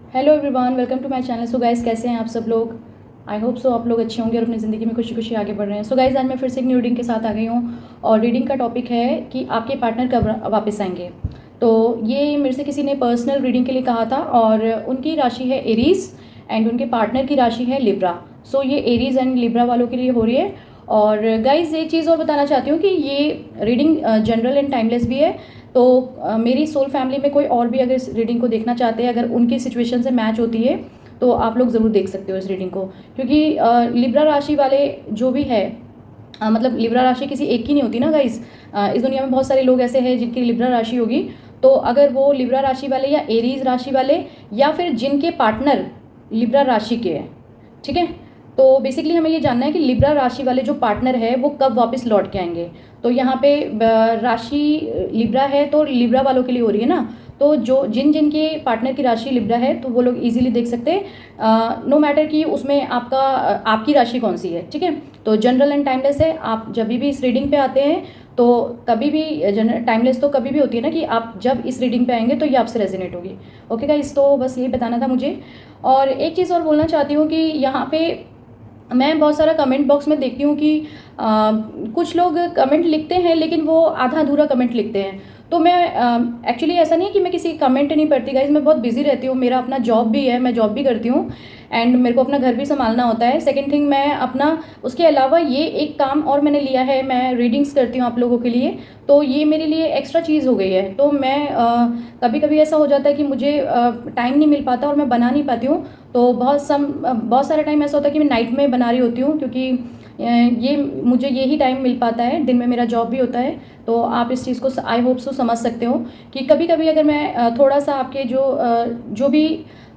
Hello everyone, welcome to my channel. So guys, कैसे हैं आप सब लोग? आई होप सो आप लोग अच्छे होंगे और अपनी ज़िंदगी में खुशी खुशी आगे बढ़ रहे हैं। सो गाइस, आज मैं फिर से एक न्यू रीडिंग के साथ आ गई हूँ और रीडिंग का टॉपिक है कि आपके पार्टनर कब वापस आएंगे। तो ये मेरे से किसी ने पर्सनल रीडिंग के लिए कहा था और उनकी राशि है एरीज एंड उनके पार्टनर की राशि है लिब्रा। सो ये एरीज एंड लिब्रा वालों के लिए हो रही है। और गाइज एक चीज़ और बताना चाहती हूँ कि ये रीडिंग जनरल एंड टाइमलेस भी है। तो मेरी सोल फैमिली में कोई और भी अगर इस रीडिंग को देखना चाहते हैं, अगर उनकी सिचुएशन से मैच होती है तो आप लोग ज़रूर देख सकते हो इस रीडिंग को। क्योंकि लिब्रा राशि वाले जो भी है, मतलब लिब्रा राशि किसी एक की नहीं होती ना गाइस। इस दुनिया में बहुत सारे लोग ऐसे हैं जिनकी लिब्रा राशि होगी। तो अगर वो लिब्रा राशि वाले या एरीज राशि वाले या फिर जिनके पार्टनर लिब्रा राशि के हैं, ठीक है, तो बेसिकली हमें ये जानना है कि लिब्रा राशि वाले जो पार्टनर है वो कब वापस लौट के आएंगे। तो यहाँ पे राशि लिब्रा है तो लिब्रा वालों के लिए हो रही है ना। तो जो जिन जिन के पार्टनर की राशि लिब्रा है तो वो लोग इजीली देख सकते हैं, नो मैटर कि उसमें आपकी राशि कौन सी है, ठीक है। तो जनरल एंड टाइमलेस है। आप जब भी इस रीडिंग पे आते हैं तो कभी भी जनरल टाइमलेस तो कभी भी होती है ना कि आप जब इस रीडिंग पे आएंगे तो ये आपसे रेजोनेट होगी। ओके गाइस, तो बस यही बताना था मुझे। और एक चीज़ और बोलना चाहती हूँ कि यहाँ पे मैं बहुत सारा कमेंट बॉक्स में देखती हूँ कि कुछ लोग कमेंट लिखते हैं लेकिन वो आधा अधूरा कमेंट लिखते हैं। तो मैं एक्चुअली ऐसा नहीं है कि मैं किसी कमेंट नहीं पढ़ती गाइज, मैं बहुत बिजी रहती हूँ, मेरा अपना जॉब भी है, मैं जॉब भी करती हूँ एंड मेरे को अपना घर भी संभालना होता है। सेकंड थिंग, मैं अपना उसके अलावा ये एक काम और मैंने लिया है, मैं रीडिंग्स करती हूँ आप लोगों के लिए। तो ये मेरे लिए एक्स्ट्रा चीज़ हो गई है। तो मैं कभी कभी ऐसा हो जाता है कि मुझे टाइम नहीं मिल पाता और मैं बना नहीं पाती हूँ। तो बहुत सारा टाइम ऐसा होता है कि मैं नाइट में बना रही होती हूँ, क्योंकि ये मुझे यही टाइम मिल पाता है, दिन में मेरा जॉब भी होता है। तो आप इस चीज़ को आई होप सो समझ सकते हो कि कभी कभी अगर मैं थोड़ा सा आपके जो भी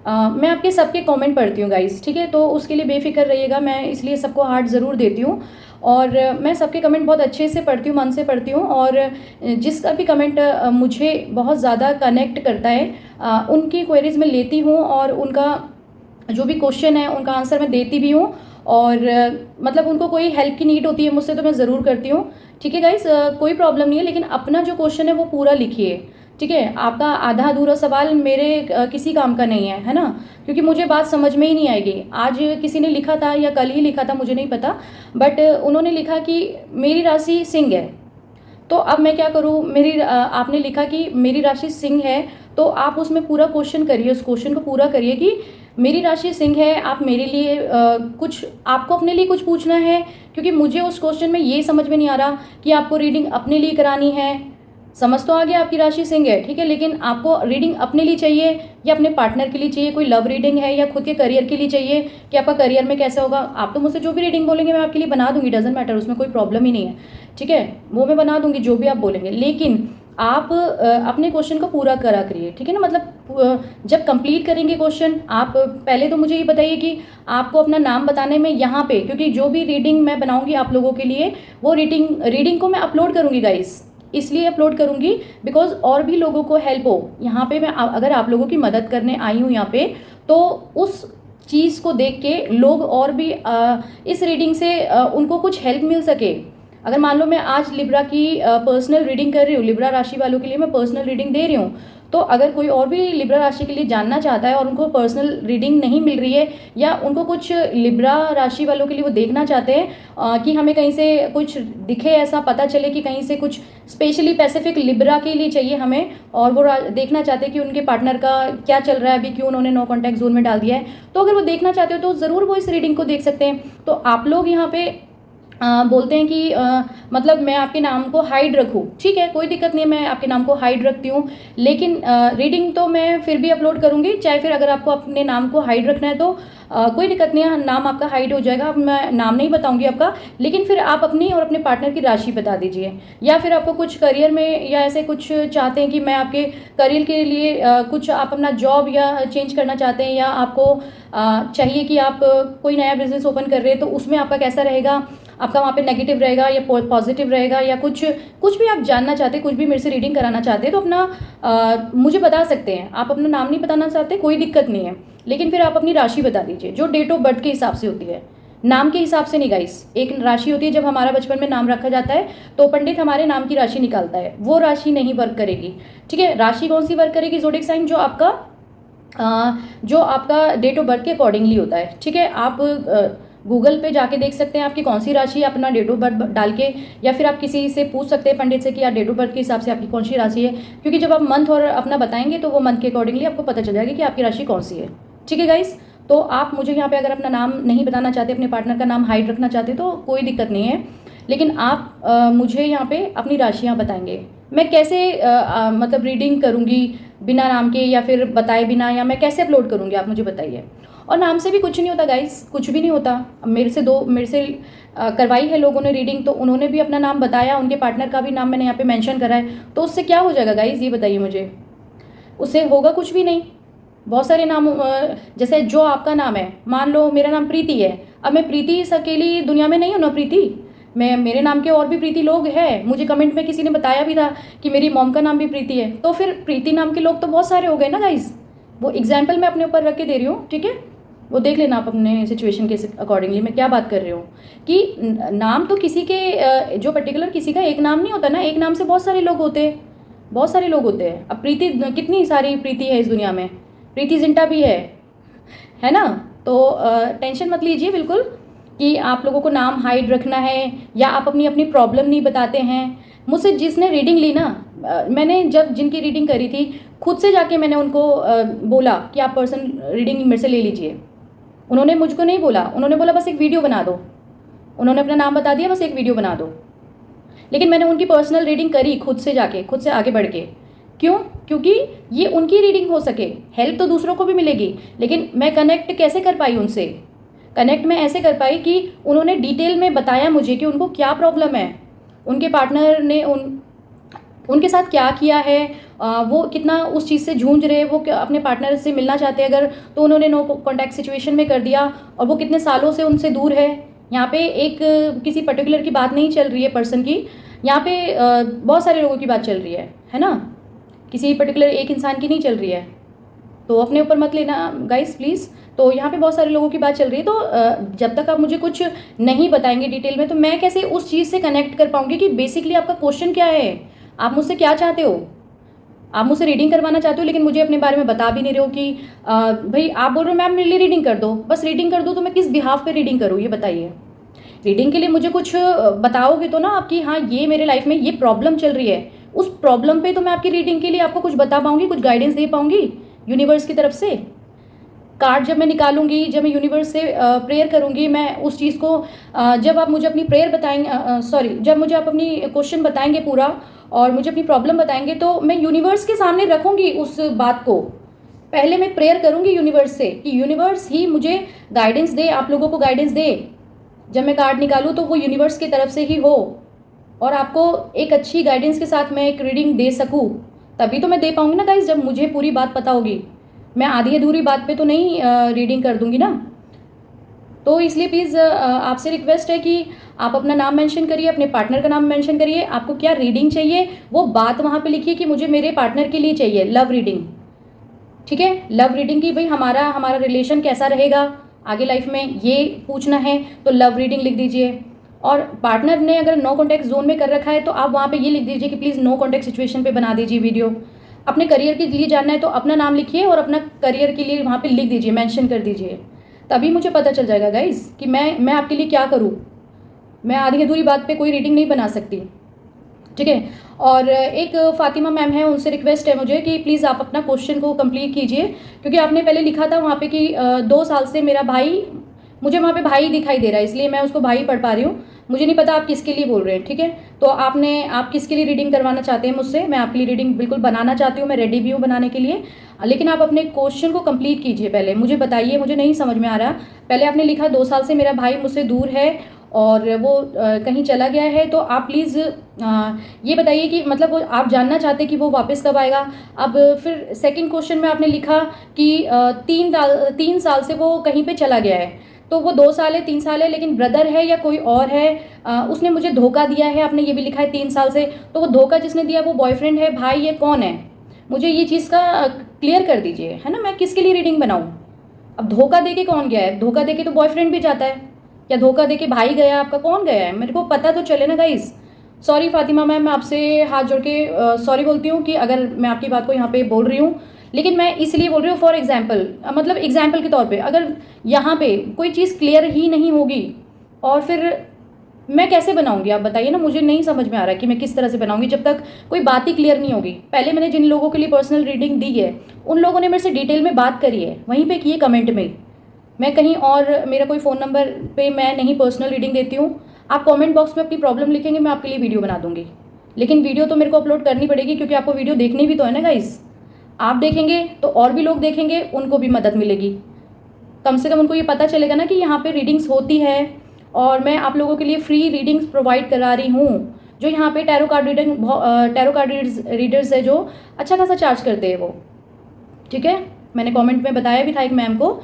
मैं आपके सबके कमेंट पढ़ती हूँ गाइस, ठीक है, तो उसके लिए बेफिक्र रहिएगा, मैं इसलिए सबको हार्ट ज़रूर देती हूँ। और मैं सबके कमेंट बहुत अच्छे से पढ़ती हूँ, मन से पढ़ती हूँ। और जिसका भी कमेंट मुझे बहुत ज़्यादा कनेक्ट करता है उनकी क्वेरीज में लेती हूँ और उनका जो भी क्वेश्चन है उनका आंसर मैं देती भी हूँ। और मतलब उनको कोई हेल्प की नीड होती है मुझसे तो मैं ज़रूर करती हूँ, ठीक है गाइस, कोई प्रॉब्लम नहीं है। लेकिन अपना जो क्वेश्चन है वो पूरा लिखिए, ठीक है। आपका आधा अधूरा सवाल मेरे किसी काम का नहीं है ना, क्योंकि मुझे बात समझ में ही नहीं आएगी। आज किसी ने लिखा था या कल ही लिखा था, मुझे नहीं पता, बट उन्होंने लिखा कि मेरी राशि सिंह है। तो अब मैं क्या करूँ, आपने लिखा कि मेरी राशि सिंह है, तो आप उसमें पूरा क्वेश्चन करिए, उस क्वेश्चन को पूरा करिए कि मेरी राशि सिंह है, आप मेरे लिए कुछ आपको अपने लिए कुछ पूछना है। क्योंकि मुझे उस क्वेश्चन में ये समझ में नहीं आ रहा कि आपको रीडिंग अपने लिए करानी है। समझ तो आ गया आपकी राशि सिंह है, ठीक है, लेकिन आपको रीडिंग अपने लिए चाहिए या अपने पार्टनर के लिए चाहिए, कोई लव रीडिंग है या खुद के करियर के लिए चाहिए कि आपका करियर में कैसा होगा। आप तो मुझसे जो भी रीडिंग बोलेंगे मैं आपके लिए बना दूंगी, डजेंट मैटर, उसमें कोई प्रॉब्लम ही नहीं है, ठीक है, वो मैं बना दूंगी जो भी आप बोलेंगे। लेकिन आप अपने क्वेश्चन को पूरा करा करिए, ठीक है ना। मतलब जब कंप्लीट करेंगे क्वेश्चन, आप पहले तो मुझे ये बताइए कि आपको अपना नाम बताने में यहाँ पे, क्योंकि जो भी रीडिंग मैं बनाऊंगी आप लोगों के लिए वो रीडिंग को मैं अपलोड करूंगी गाइस, इसलिए अपलोड करूंगी बिकॉज और भी लोगों को हेल्प हो। यहाँ पे मैं अगर आप लोगों की मदद करने आई हूँ यहाँ पे, तो उस चीज़ को देख के लोग और भी इस रीडिंग से उनको कुछ हेल्प मिल सके। अगर मान लो मैं आज लिब्रा की पर्सनल रीडिंग कर रही हूँ, लिब्रा राशि वालों के लिए मैं पर्सनल रीडिंग दे रही हूँ, तो अगर कोई और भी लिब्रा राशि के लिए जानना चाहता है और उनको पर्सनल रीडिंग नहीं मिल रही है या उनको कुछ लिब्रा राशि वालों के लिए वो देखना चाहते हैं कि हमें कहीं से कुछ दिखे, ऐसा पता चले कि कहीं से कुछ स्पेशली पैसिफिक लिब्रा के लिए चाहिए हमें, और वो देखना चाहते हैं कि उनके पार्टनर का क्या चल रहा है, अभी क्यों उन्होंने नो कॉन्टैक्ट जोन में डाल दिया है, तो अगर वो देखना चाहते हो तो ज़रूर वो इस रीडिंग को देख सकते हैं। तो आप लोग यहाँ पे बोलते हैं कि मतलब मैं आपके नाम को हाइड रखूं, ठीक है, कोई दिक्कत नहीं है, मैं आपके नाम को हाइड रखती हूँ, लेकिन रीडिंग तो मैं फिर भी अपलोड करूँगी, चाहे फिर अगर आपको अपने नाम को हाइड रखना है तो कोई दिक्कत नहीं है, नाम आपका हाइड हो जाएगा, मैं नाम नहीं बताऊंगी आपका, लेकिन फिर आप अपनी और अपने पार्टनर की राशि बता दीजिए। या फिर आपको कुछ करियर में या ऐसे कुछ चाहते हैं कि मैं आपके करियर के लिए कुछ आप अपना जॉब या चेंज करना चाहते हैं, या आपको चाहिए कि आप कोई नया बिजनेस ओपन कर रहे हैं तो उसमें आपका कैसा रहेगा, आपका वहाँ पे नेगेटिव रहेगा या पॉजिटिव रहेगा, या कुछ भी आप जानना चाहते हैं, कुछ भी मेरे से रीडिंग कराना चाहते हैं तो अपना मुझे बता सकते हैं। आप अपना नाम नहीं बताना चाहते कोई दिक्कत नहीं है, लेकिन फिर आप अपनी राशि बता दीजिए जो डेट ऑफ बर्थ के हिसाब से होती है, नाम के हिसाब से नहीं गाइस। एक राशि होती है, जब हमारा बचपन में नाम रखा जाता है तो पंडित हमारे नाम की राशि निकालता है, वो राशि नहीं वर्क करेगी, ठीक है। राशि कौन सी वर्क करेगी, ज़ोडिएक साइन जो आपका जो आपका डेट ऑफ बर्थ के अकॉर्डिंगली होता है। ठीक है, आप गूगल पे जाके देख सकते हैं आपकी कौन सी राशि है, अपना डेट ऑफ बर्थ डाल के, या फिर आप किसी से पूछ सकते हैं पंडित से कि यार डेट ऑफ बर्थ के हिसाब से आपकी कौन सी राशि है, क्योंकि जब आप मंथ और अपना बताएंगे तो वो मंथ के अकॉर्डिंगली आपको पता चल जाएगा कि आपकी राशि कौन सी है। ठीक है गाइस, तो आप मुझे यहाँ पे अगर अपना नाम नहीं बताना चाहते, अपने पार्टनर का नाम हाइड रखना चाहते तो कोई दिक्कत नहीं है, लेकिन आप मुझे यहाँ पे अपनी राशियाँ बताएंगे। मैं कैसे मतलब रीडिंग करूँगी बिना नाम के या फिर बताए बिना, या मैं कैसे अपलोड करूँगी आप मुझे बताइए। और नाम से भी कुछ नहीं होता गाइस, कुछ भी नहीं होता। मेरे से करवाई है लोगों ने रीडिंग, तो उन्होंने भी अपना नाम बताया, उनके पार्टनर का भी नाम मैंने यहाँ पे मेंशन करा है, तो उससे क्या हो जाएगा गाइस, ये बताइए मुझे। उससे होगा कुछ भी नहीं। बहुत सारे नाम, जैसे जो आपका नाम है, मान लो मेरा नाम प्रीति है, अब मैं प्रीति इस अकेली दुनिया में नहीं हूँ ना प्रीति, मैं मेरे नाम के और भी प्रीति लोग हैं। मुझे कमेंट में किसी ने बताया भी था कि मेरी मॉम का नाम भी प्रीति है, तो फिर प्रीति नाम के लोग तो बहुत सारे हो गए ना गाइस। वो एग्जाम्पल मैं अपने ऊपर रख के दे रही हूँ, ठीक है, वो देख लेना आप अपने सिचुएशन के अकॉर्डिंगली मैं क्या बात कर रही हूँ। कि नाम तो किसी के जो पर्टिकुलर किसी का एक नाम नहीं होता ना, एक नाम से बहुत सारे लोग होते हैं, बहुत सारे लोग होते हैं। अब प्रीति कितनी सारी प्रीति है इस दुनिया में, प्रीति जिंटा भी है ना। तो टेंशन मत लीजिए बिल्कुल कि आप लोगों को नाम हाइड रखना है या आप अपनी अपनी प्रॉब्लम नहीं बताते हैं। मुझसे जिसने रीडिंग ली ना, मैंने जब जिनकी रीडिंग करी थी, खुद से जाके मैंने उनको बोला कि आप पर्सन रीडिंग मेरे से ले लीजिए। उन्होंने मुझको नहीं बोला, उन्होंने बोला बस एक वीडियो बना दो, उन्होंने अपना नाम बता दिया, बस एक वीडियो बना दो। लेकिन मैंने उनकी पर्सनल रीडिंग करी खुद से जाके, खुद से आगे बढ़ के। क्यों? क्योंकि ये उनकी रीडिंग हो सके, हेल्प तो दूसरों को भी मिलेगी, लेकिन मैं कनेक्ट कैसे कर पाई उनसे? कनेक्ट मैं ऐसे कर पाई कि उन्होंने डिटेल में बताया मुझे कि उनको क्या प्रॉब्लम है, उनके पार्टनर ने उनके साथ क्या किया है, वो कितना उस चीज़ से जूझ रहे, वो अपने पार्टनर से मिलना चाहते हैं अगर, तो उन्होंने नो कॉन्टैक्ट सिचुएशन में कर दिया, और वो कितने सालों से उनसे दूर है। यहाँ पे एक किसी पर्टिकुलर की बात नहीं चल रही है पर्सन की, यहाँ पे बहुत सारे लोगों की बात चल रही है ना, किसी पर्टिकुलर एक इंसान की नहीं चल रही है। तो अपने ऊपर मत लेना गाइस प्लीज़। तो यहाँ पे बहुत सारे लोगों की बात चल रही है, तो जब तक आप मुझे कुछ नहीं बताएंगे डिटेल में, तो मैं कैसे उस चीज़ से कनेक्ट कर पाऊंगी कि बेसिकली आपका क्वेश्चन क्या है, आप मुझसे क्या चाहते हो। आप मुझसे रीडिंग करवाना चाहते हो, लेकिन मुझे अपने बारे में बता भी नहीं रहे हो कि भाई आप बोल रहे हो मैम मेरे लिए रीडिंग कर दो, बस रीडिंग कर दो, तो मैं किस बिहाफ पे रीडिंग करूँ ये बताइए। रीडिंग के लिए मुझे कुछ बताओगे तो ना आपकी, हाँ ये मेरे लाइफ में ये प्रॉब्लम चल रही है, उस प्रॉब्लम पे तो मैं आपकी रीडिंग के लिए आपको कुछ बता पाऊंगी, कुछ गाइडेंस दे पाऊंगी यूनिवर्स की तरफ से। कार्ड जब मैं निकालूंगी, जब मैं यूनिवर्स से प्रेयर करूंगी, मैं उस चीज़ को जब आप मुझे अपनी प्रेयर बताएंगे, सॉरी जब मुझे आप अपनी क्वेश्चन बताएंगे पूरा और मुझे अपनी प्रॉब्लम बताएंगे, तो मैं यूनिवर्स के सामने रखूंगी उस बात को। पहले मैं प्रेयर करूंगी यूनिवर्स से कि यूनिवर्स ही मुझे गाइडेंस दे, आप लोगों को गाइडेंस दे। जब मैं कार्ड निकालूँ तो वो यूनिवर्स की तरफ से ही हो और आपको एक अच्छी गाइडेंस के साथ मैं एक रीडिंग दे सकूँ, तभी तो मैं दे पाऊंगी ना गाइस, जब मुझे पूरी बात पता होगी। मैं आधी अधूरी बात पे तो नहीं रीडिंग कर दूंगी ना। तो इसलिए प्लीज़ आपसे रिक्वेस्ट है कि आप अपना नाम मेंशन करिए, अपने पार्टनर का नाम मेंशन करिए, आपको क्या रीडिंग चाहिए वो बात वहाँ पे लिखिए कि मुझे मेरे पार्टनर के लिए चाहिए लव रीडिंग। ठीक है, लव रीडिंग की भाई हमारा रिलेशन कैसा रहेगा आगे लाइफ में, ये पूछना है, तो लव रीडिंग लिख दीजिए। और पार्टनर ने अगर नो कॉन्टैक्ट जोन में कर रखा है तो आप वहाँ पे ये लिख दीजिए कि प्लीज़ नो कॉन्टैक्ट सिचुएशन पे बना दीजिए वीडियो। अपने करियर के लिए जानना है तो अपना नाम लिखिए और अपना करियर के लिए वहाँ पे लिख दीजिए, मेंशन कर दीजिए, तभी मुझे पता चल जाएगा गाइस कि मैं आपके लिए क्या करूँ। मैं आधी अधूरी बात पे कोई रीडिंग नहीं बना सकती, ठीक है। और एक फातिमा मैम है, उनसे रिक्वेस्ट है मुझे कि प्लीज़ आप अपना क्वेश्चन को कंप्लीट कीजिए, क्योंकि आपने पहले लिखा था वहाँ पे कि 2 साल से मेरा भाई, मुझे वहाँ पे भाई दिखाई दे रहा है, इसलिए मैं उसको भाई पढ़ पा रही हूँ। मुझे नहीं पता आप किसके लिए बोल रहे हैं, ठीक है। तो आप किसके लिए रीडिंग करवाना चाहते हैं मुझसे, मैं आपके लिए रीडिंग बिल्कुल बनाना चाहती हूँ, मैं रेडी भी हूँ बनाने के लिए, लेकिन आप अपने क्वेश्चन को कंप्लीट कीजिए। पहले मुझे बताइए, मुझे नहीं समझ में आ रहा। पहले आपने लिखा 2 साल से मेरा भाई मुझसे दूर है और वो कहीं चला गया है, तो आप प्लीज़ ये बताइए कि मतलब वो आप जानना चाहते कि वो वापस कब आएगा। अब फिर सेकंड क्वेश्चन में आपने लिखा कि 3 साल से वो कहीं पे चला गया है, तो वो 2 साल है 3 साल है, लेकिन ब्रदर है या कोई और है, उसने मुझे धोखा दिया है, आपने ये भी लिखा है 3 साल से, तो वो धोखा जिसने दिया वो बॉयफ्रेंड है, भाई है, कौन है, मुझे ये चीज़ का क्लियर कर दीजिए, है ना। मैं किसके लिए रीडिंग बनाऊँ? अब धोखा दे के कौन गया है? धोखा दे के तो बॉयफ्रेंड भी जाता है, या धोखा दे के भाई गया, आपका कौन गया है, मेरे को पता तो चले ना गाइस। सॉरी फातिमा मैम, मैं आपसे हाथ जोड़ के सॉरी बोलती हूँ कि अगर मैं आपकी बात को यहाँ पे बोल रही हूँ, लेकिन मैं इसलिए बोल रही हूँ फॉर एग्जाम्पल, मतलब एग्जाम्पल के तौर पे अगर यहाँ पे कोई चीज़ क्लियर ही नहीं होगी और फिर मैं कैसे बनाऊंगी, आप बताइए ना। मुझे नहीं समझ में आ रहा है कि मैं किस तरह से बनाऊंगी जब तक कोई बात ही क्लियर नहीं होगी। पहले मैंने जिन लोगों के लिए पर्सनल रीडिंग दी है उन लोगों ने मेरे से डिटेल में बात करी है, वहीं पे की है कमेंट में। मैं कहीं और मेरा कोई फ़ोन नंबर पे मैं नहीं पर्सनल रीडिंग देती हूँ। आप कमेंट बॉक्स में अपनी प्रॉब्लम लिखेंगे, मैं आपके लिए वीडियो बना दूंगी। लेकिन वीडियो तो मेरे को अपलोड करनी पड़ेगी क्योंकि आपको वीडियो देखनी भी तो है ना गाइस। आप देखेंगे तो और भी लोग देखेंगे, उनको भी मदद मिलेगी। कम से कम उनको ये पता चलेगा ना कि यहाँ पे रीडिंग्स होती है और मैं आप लोगों के लिए फ्री रीडिंग्स प्रोवाइड करा रही हूँ। जो यहाँ पे टैरो कार्ड रीडर्स है जो अच्छा खासा चार्ज करते हैं वो, ठीक है। मैंने कमेंट में बताया भी था एक मैम को।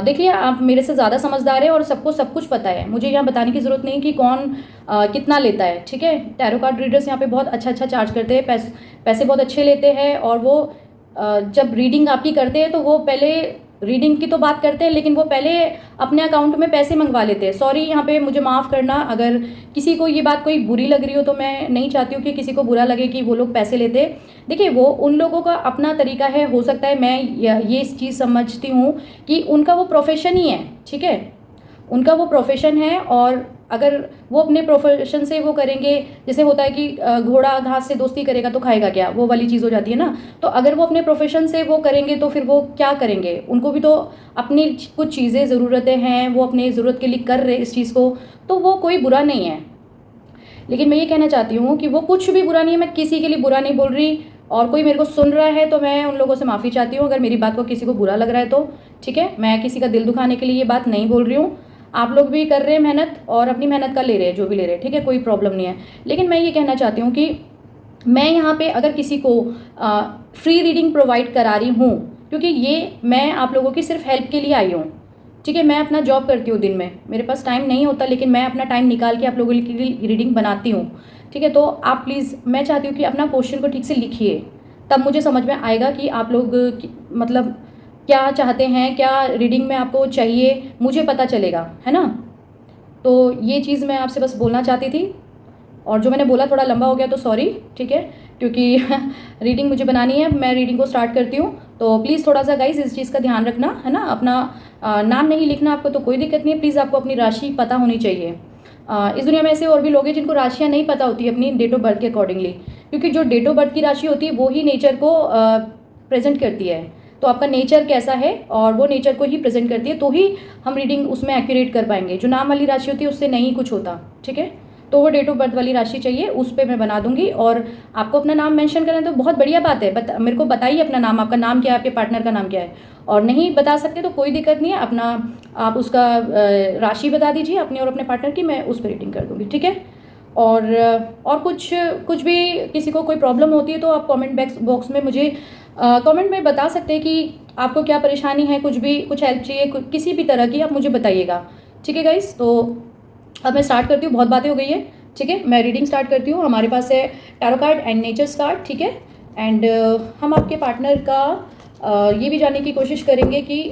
देखिए आप मेरे से ज़्यादा समझदार है और सबको सब कुछ पता है, मुझे यहाँ बताने की ज़रूरत नहीं कि कौन कितना लेता है, ठीक है। टैरो कार्ड रीडर्स यहाँ पे बहुत अच्छा चार्ज करते हैं, पैसे बहुत अच्छे लेते हैं। और वो जब रीडिंग आपकी करते हैं तो वो पहले रीडिंग की तो बात करते हैं, लेकिन वो पहले अपने अकाउंट में पैसे मंगवा लेते हैं। सॉरी, यहाँ पे मुझे माफ़ करना अगर किसी को ये बात कोई बुरी लग रही हो, तो मैं नहीं चाहती हूँ कि किसी को बुरा लगे कि वो लोग पैसे लेते हैं। देखिए वो उन लोगों का अपना तरीका है, हो सकता है मैं ये इस चीज़ समझती हूँ कि उनका वो प्रोफेशन ही है, ठीक है। उनका वो प्रोफेशन है और अगर वो अपने प्रोफेशन से वो करेंगे, जैसे होता है कि घोड़ा घास से दोस्ती करेगा तो खाएगा क्या, वो वाली चीज़ हो जाती है ना। तो अगर वो अपने प्रोफेशन से वो करेंगे तो फिर वो क्या करेंगे, उनको भी तो अपनी कुछ चीज़ें ज़रूरतें हैं, वो अपनी ज़रूरत के लिए कर रहे इस चीज़ को, तो वो कोई बुरा नहीं है। लेकिन मैं ये कहना चाहती हूँ कि वो कुछ भी बुरा नहीं है, मैं किसी के लिए बुरा नहीं बोल रही। और कोई मेरे को सुन रहा है तो मैं उन लोगों से माफ़ी चाहती हूँ अगर मेरी बात को किसी को बुरा लग रहा है तो, ठीक है। मैं किसी का दिल दुखाने के लिए ये बात नहीं बोल रही हूँ। आप लोग भी कर रहे हैं मेहनत और अपनी मेहनत का ले रहे हैं जो भी ले रहे हैं, ठीक है, कोई प्रॉब्लम नहीं है। लेकिन मैं ये कहना चाहती हूँ कि मैं यहाँ पे अगर किसी को फ्री रीडिंग प्रोवाइड करा रही हूँ, क्योंकि ये मैं आप लोगों की सिर्फ हेल्प के लिए आई हूँ, ठीक है। मैं अपना जॉब करती हूँ दिन में, मेरे पास टाइम नहीं होता, लेकिन मैं अपना टाइम निकाल के आप लोगों के लिए रीडिंग बनाती हूँ, ठीक है। तो आप प्लीज़, मैं चाहती हूँ कि अपना क्वेश्चन को ठीक से लिखिए, तब मुझे समझ में आएगा कि आप लोग मतलब क्या चाहते हैं, क्या रीडिंग में आपको चाहिए, मुझे पता चलेगा, है ना। तो ये चीज़ मैं आपसे बस बोलना चाहती थी। और जो मैंने बोला थोड़ा लंबा हो गया तो सॉरी, ठीक है, क्योंकि रीडिंग मुझे बनानी है, मैं रीडिंग को स्टार्ट करती हूँ। तो प्लीज़ थोड़ा सा गाइज इस चीज़ का ध्यान रखना, है ना। अपना नाम नहीं लिखना आपको तो कोई दिक्कत नहीं है, प्लीज़ आपको अपनी राशि पता होनी चाहिए। इस दुनिया में ऐसे और भी लोग हैं जिनको राशियाँ नहीं पता होती अपनी डेट ऑफ बर्थ के अकॉर्डिंगली, क्योंकि जो डेट ऑफ बर्थ की राशि होती है वो ही नेचर को प्रेजेंट करती है। तो आपका नेचर कैसा है और वो नेचर को ही प्रेजेंट करती है, तो ही हम रीडिंग उसमें एक्यूरेट कर पाएंगे। जो नाम वाली राशि होती है उससे नहीं कुछ होता, ठीक है। तो वो डेट ऑफ बर्थ वाली राशि चाहिए, उस पर मैं बना दूंगी। और आपको अपना नाम मेंशन करना है तो बहुत बढ़िया बात है, मेरे को बताइए अपना नाम, आपका नाम क्या है, आपके पार्टनर का नाम क्या है। और नहीं बता सकते तो कोई दिक्कत नहीं है, अपना आप उसका राशि बता दीजिए अपनी और अपने पार्टनर की, मैं उस पर रीडिंग कर दूंगी, ठीक है। और कुछ भी किसी को कोई प्रॉब्लम होती है तो आप कमेंट बॉक्स में मुझे कमेंट में बता सकते हैं कि आपको क्या परेशानी है, कुछ भी, कुछ हेल्प चाहिए, किसी भी तरह की आप मुझे बताइएगा, ठीक है गाइस। तो अब मैं स्टार्ट करती हूँ, बहुत बातें हो गई है, ठीक है। मैं रीडिंग स्टार्ट करती हूँ। हमारे पास है tarot card and nature's card, ठीक है। एंड हम आपके पार्टनर का ये भी जानने की कोशिश करेंगे कि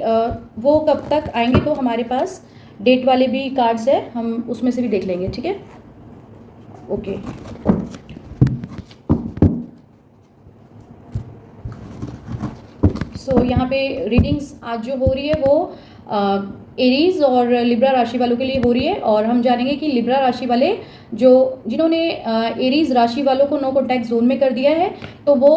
वो कब तक आएंगे, तो हमारे पास डेट वाले भी कार्ड्स है, हम उसमें से भी देख लेंगे, ठीक है। ओके, सो यहाँ पे रीडिंग्स आज जो हो रही है वो एरीज और लिब्रा राशि वालों के लिए हो रही है। और हम जानेंगे कि लिब्रा राशि वाले जिन्होंने एरीज राशि वालों को नो कॉन्टैक्ट जोन में कर दिया है तो वो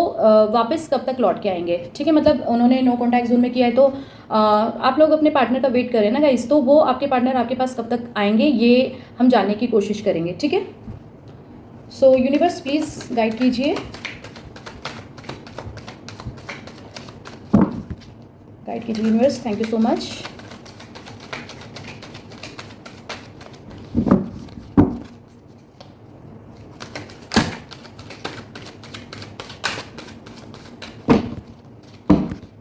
वापस कब तक लौट के आएंगे, ठीक है। मतलब उन्होंने नो कॉन्टैक्ट जोन में किया है तो आप लोग अपने पार्टनर का वेट करें ना गाइस, तो वो आपके पार्टनर आपके पास कब तक आएंगे ये हम जानने की कोशिश करेंगे, ठीक है। सो यूनिवर्स प्लीज़ गाइड कीजिए, गाइड कीजिए universe, thank you so much.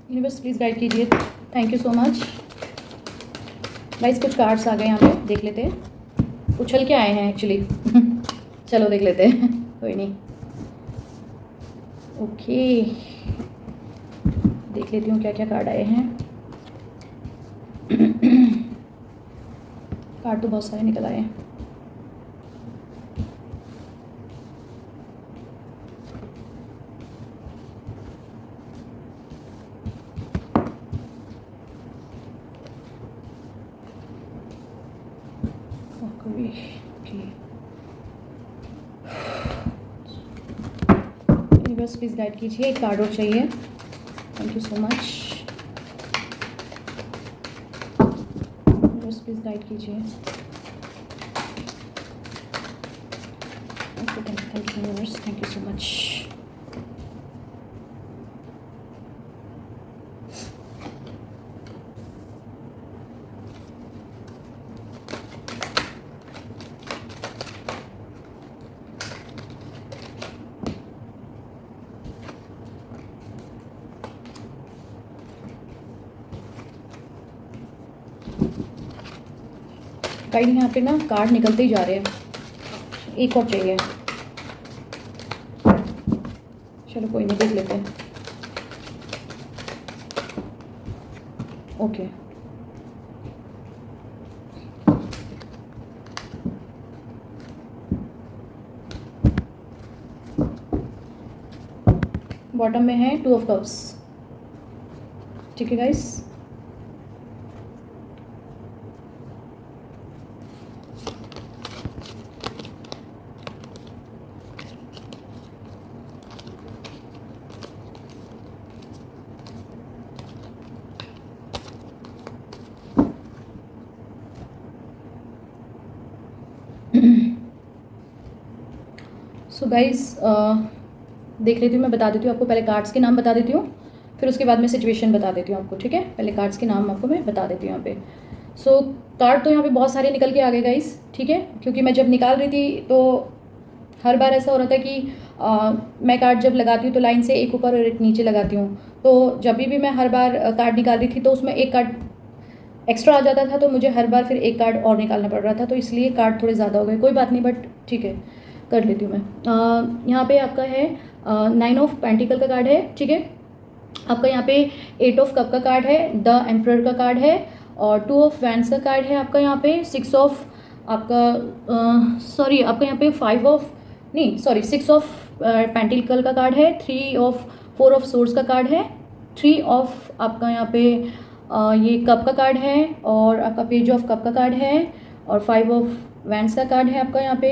Universe please guide कीजिए, thank you so much. Guys कुछ कार्ड्स आ गए यहाँ पे, देख लेते हैं, उछल के आए हैं एक्चुअली चलो देख लेते हैं कोई नहीं, ओके देख लेती हूँ क्या क्या कार्ड आए हैं कार्ड तो बहुत सारे निकल आए हैं। कोई ओके, यूनिवर्स प्लीज़ गाइड कीजिए। एक कार्ड और चाहिए। Thank you so much. Universe please guide कीजिए। Thank you universe, thank you so much. Guide यहाँ पे ना कार्ड निकलते ही जा रहे हैं, एक और चाहिए। चलो कोई नहीं, देख लेते हैं। ओके, बॉटम में है 2 ऑफ कप्स। ठीक है गाइस, सो गाइस देख लेती हूँ, मैं बता देती हूँ आपको। पहले कार्ड्स के नाम बता देती हूँ, फिर उसके बाद मैं सिचुएशन बता देती हूँ आपको। ठीक है, पहले कार्ड्स के नाम आपको मैं बता देती हूँ यहाँ पे। सो कार्ड तो यहाँ पे बहुत सारे निकल के आ गए गाइस। ठीक है, क्योंकि मैं जब निकाल रही थी तो हर बार ऐसा हो रहा था कि मैं कार्ड जब लगाती हूँ तो लाइन से एक ऊपर और एक नीचे लगाती हूँ। तो जब भी मैं हर बार कार्ड निकाल रही थी तो उसमें एक कार्ड एक्स्ट्रा आ जाता था, तो मुझे हर बार फिर एक कार्ड और निकालना पड़ रहा था, तो इसलिए कार्ड थोड़े ज़्यादा हो गए। कोई बात नहीं, बट ठीक है, कर लेती हूँ मैं। यहाँ पे आपका है 9 ऑफ पेंटिकल का कार्ड है। ठीक है, आपका यहाँ पे 8 ऑफ कप का कार्ड है, द एम्परर का कार्ड है, और 2 ऑफ वैंड्स का कार्ड है आपका यहाँ पे, 6 ऑफ आपका सॉरी आपका यहाँ पे 5 ऑफ नहीं सॉरी 6 ऑफ पेंटिकल का कार्ड है, 4 ऑफ सोर्ड्स का कार्ड है, 3 ऑफ आपका यहाँ पे ये कप का कार्ड है, और आपका पेज ऑफ कप का कार्ड है, और 5 ऑफ वैंड्स का कार्ड है आपका यहाँ पे,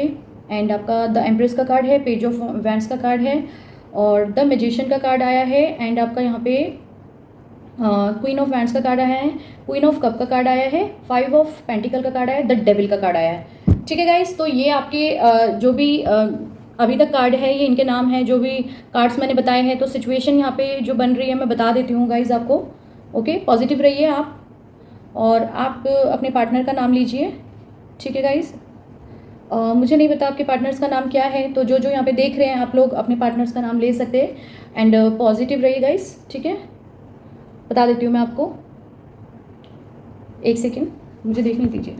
एंड आपका द एम्प्रेस का कार्ड है, पेज ऑफ वैंड्स का कार्ड है, और द मैजिशियन का कार्ड आया है, एंड आपका यहाँ पे क्वीन ऑफ वैंड्स का कार्ड आया है, क्वीन ऑफ कप का कार्ड आया है, 5 ऑफ पेंटिकल का कार्ड आया है, द डेविल का कार्ड आया है। ठीक है गाइस, तो ये आपके जो भी अभी तक कार्ड है ये इनके नाम है, जो भी कार्ड्स मैंने बताए हैं। तो सिचुएशन यहाँ पे जो बन रही है मैं बता देती हूँ गाइस आपको। ओके, पॉजिटिव रहिए आप, और आप अपने पार्टनर का नाम लीजिए। ठीक है गाइस, मुझे नहीं पता आपके पार्टनर्स का नाम क्या है, तो जो जो यहाँ पे देख रहे हैं आप लोग अपने पार्टनर्स का नाम ले सकते हैं, एंड पॉजिटिव रहिए गाइस। ठीक है, बता देती हूँ मैं आपको, एक सेकेंड मुझे देखने दीजिए।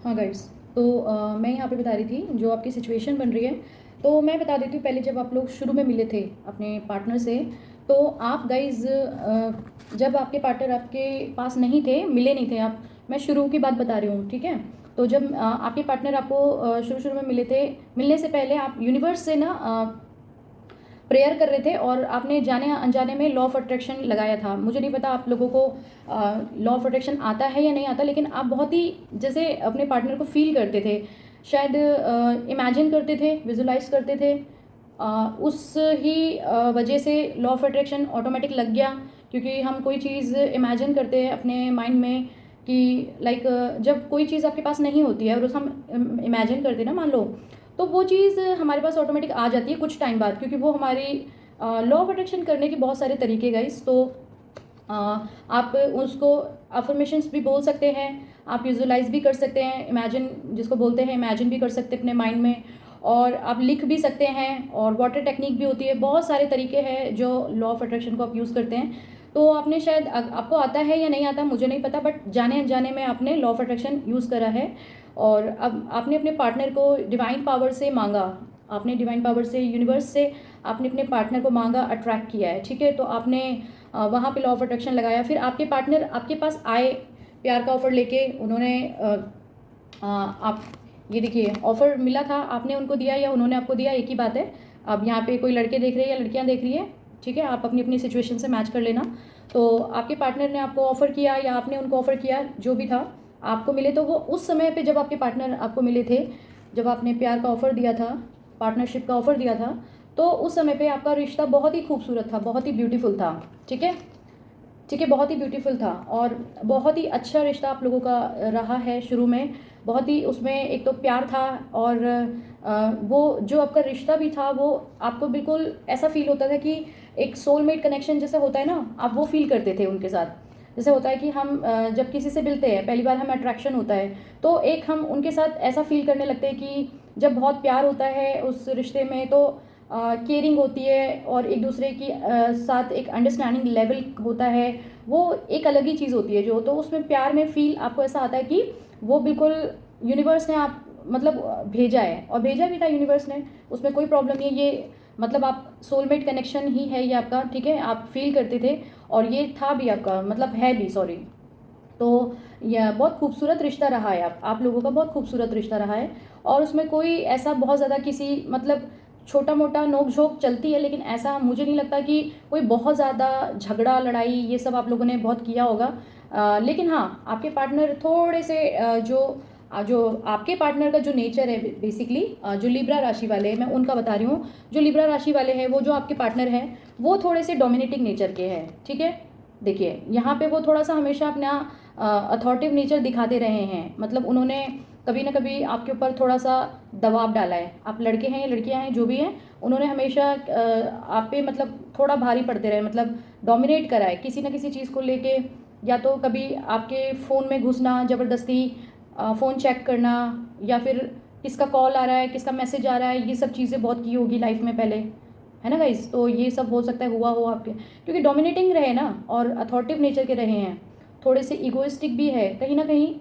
हाँ गाइस, तो मैं यहाँ पे बता रही थी जो आपकी सिचुएशन बन रही है, तो मैं बता देती हूँ। पहले जब आप लोग शुरू में मिले थे अपने पार्टनर से, तो आप गाइज जब आपके पार्टनर आपके पास नहीं थे, मिले नहीं थे आप, मैं शुरू की बात बता रही हूँ। ठीक है, तो जब आपके पार्टनर आपको शुरू में मिले थे, मिलने से पहले आप यूनिवर्स से ना प्रेयर कर रहे थे, और आपने जाने अनजाने में लॉ ऑफ अट्रैक्शन लगाया था। मुझे नहीं पता आप लोगों को लॉ ऑफ अट्रैक्शन आता है या नहीं आता, लेकिन आप बहुत ही जैसे अपने पार्टनर को फील करते थे, शायद इमेजिन करते थे, विजुलाइज करते थे। उस ही वजह से लॉ ऑफ अट्रैक्शन ऑटोमेटिक लग गया, क्योंकि हम कोई चीज़ इमेजिन करते हैं अपने माइंड में कि लाइक जब कोई चीज़ आपके पास नहीं होती है और उस हम इमेजिन करते हैं ना, मान लो, तो वो चीज़ हमारे पास ऑटोमेटिक आ जाती है कुछ टाइम बाद, क्योंकि वो हमारी लॉ ऑफ अट्रैक्शन करने के बहुत सारे तरीके गाइस। तो आप उसको अफर्मेशंस भी बोल सकते हैं, आप विजुलाइज भी कर सकते हैं, इमेजिन जिसको बोलते हैं, इमेजिन भी कर सकते हैं अपने माइंड में, और आप लिख भी सकते हैं, और वाटर टेक्निक भी होती है। बहुत सारे तरीके हैं जो लॉ ऑफ अट्रैक्शन को आप यूज़ करते हैं। तो आपने शायद आपको आता है या नहीं आता मुझे नहीं पता, बट जाने अनजाने में आपने लॉ ऑफ अट्रैक्शन यूज़ करा है, और अब आपने अपने पार्टनर को डिवाइन पावर से मांगा, आपने डिवाइन पावर से, यूनिवर्स से आपने अपने पार्टनर को मांगा, अट्रैक्ट किया है। ठीक है, तो आपने वहाँ पे लॉ ऑफ अट्रैक्शन लगाया, फिर आपके पार्टनर आपके पास आए प्यार का ऑफ़र लेके, उन्होंने आप ये देखिए ऑफ़र मिला था, आपने उनको दिया या उन्होंने आपको दिया, एक ही बात है। अब यहाँ पे कोई लड़के देख रहे हैं या लड़कियाँ देख रही है, ठीक है, आप अपनी अपनी सिचुएशन से मैच कर लेना। तो आपके पार्टनर ने आपको ऑफ़र किया या आपने उनको ऑफ़र किया, जो भी था, आपको मिले तो वो उस समय पे जब आपके पार्टनर आपको मिले थे, जब आपने प्यार का ऑफ़र दिया था, पार्टनरशिप का ऑफ़र दिया था, तो उस समय पे आपका रिश्ता बहुत ही खूबसूरत था, बहुत ही ब्यूटीफुल था। ठीक है, ठीक है, बहुत ही ब्यूटीफुल था और बहुत ही अच्छा रिश्ता आप लोगों का रहा है शुरू में। बहुत ही उसमें एक तो प्यार था और वो जो आपका रिश्ता भी था वो आपको बिल्कुल ऐसा फ़ील होता था कि एक सोलमेट कनेक्शन जैसा होता है ना, आप वो फ़ील करते थे उनके साथ। जैसे होता है कि हम जब किसी से मिलते हैं, पहली बार हमें अट्रैक्शन होता है, तो एक हम उनके साथ ऐसा फ़ील करने लगते हैं कि जब बहुत प्यार होता है उस रिश्ते में, तो केयरिंग होती है और एक दूसरे की साथ एक अंडरस्टैंडिंग लेवल होता है, वो एक अलग ही चीज़ होती है जो, तो उसमें प्यार में फ़ील आपको ऐसा आता है कि वो बिल्कुल यूनिवर्स ने आप मतलब भेजा है, और भेजा भी था यूनिवर्स ने, उसमें कोई प्रॉब्लम नहीं है। ये मतलब आप सोलमेट कनेक्शन ही है ये आपका, ठीक है, आप फील करते थे और ये था भी आपका, मतलब है भी, सॉरी। तो यह बहुत खूबसूरत रिश्ता रहा है, आप लोगों का बहुत खूबसूरत रिश्ता रहा है और उसमें कोई ऐसा बहुत ज़्यादा किसी मतलब छोटा मोटा नोक झोंक चलती है, लेकिन ऐसा मुझे नहीं लगता कि कोई बहुत ज़्यादा झगड़ा लड़ाई ये सब आप लोगों ने बहुत किया होगा। लेकिन हाँ, आपके पार्टनर थोड़े से जो आपके पार्टनर का जो नेचर है बेसिकली, जो लिब्रा राशि वाले हैं, मैं उनका बता रही हूँ। जो लिब्रा राशि वाले हैं, वो जो आपके पार्टनर हैं, वो थोड़े से डोमिनेटिंग नेचर के हैं। ठीक है, देखिए यहाँ पे वो थोड़ा सा हमेशा अपना अथॉरिटिव नेचर दिखाते रहे हैं, मतलब उन्होंने कभी ना कभी आपके ऊपर थोड़ा सा दबाव डाला है। आप लड़के हैं या लड़कियां हैं जो भी हैं, उन्होंने हमेशा आप पे मतलब थोड़ा भारी पड़ते रहे, मतलब डोमिनेट करा है किसी ना किसी चीज़ को लेके। या तो कभी आपके फ़ोन में घुसना ज़बरदस्ती, फ़ोन चेक करना, या फिर किसका कॉल आ रहा है, किसका मैसेज आ रहा है, ये सब चीज़ें बहुत की होगी लाइफ में पहले, है ना गाइस। तो ये सब हो सकता है हुआ हो आपके, क्योंकि डोमिनेटिंग रहे ना और अथॉरिटिव नेचर के रहे हैं, थोड़े से ईगोइस्टिक भी है कहीं ना कहीं,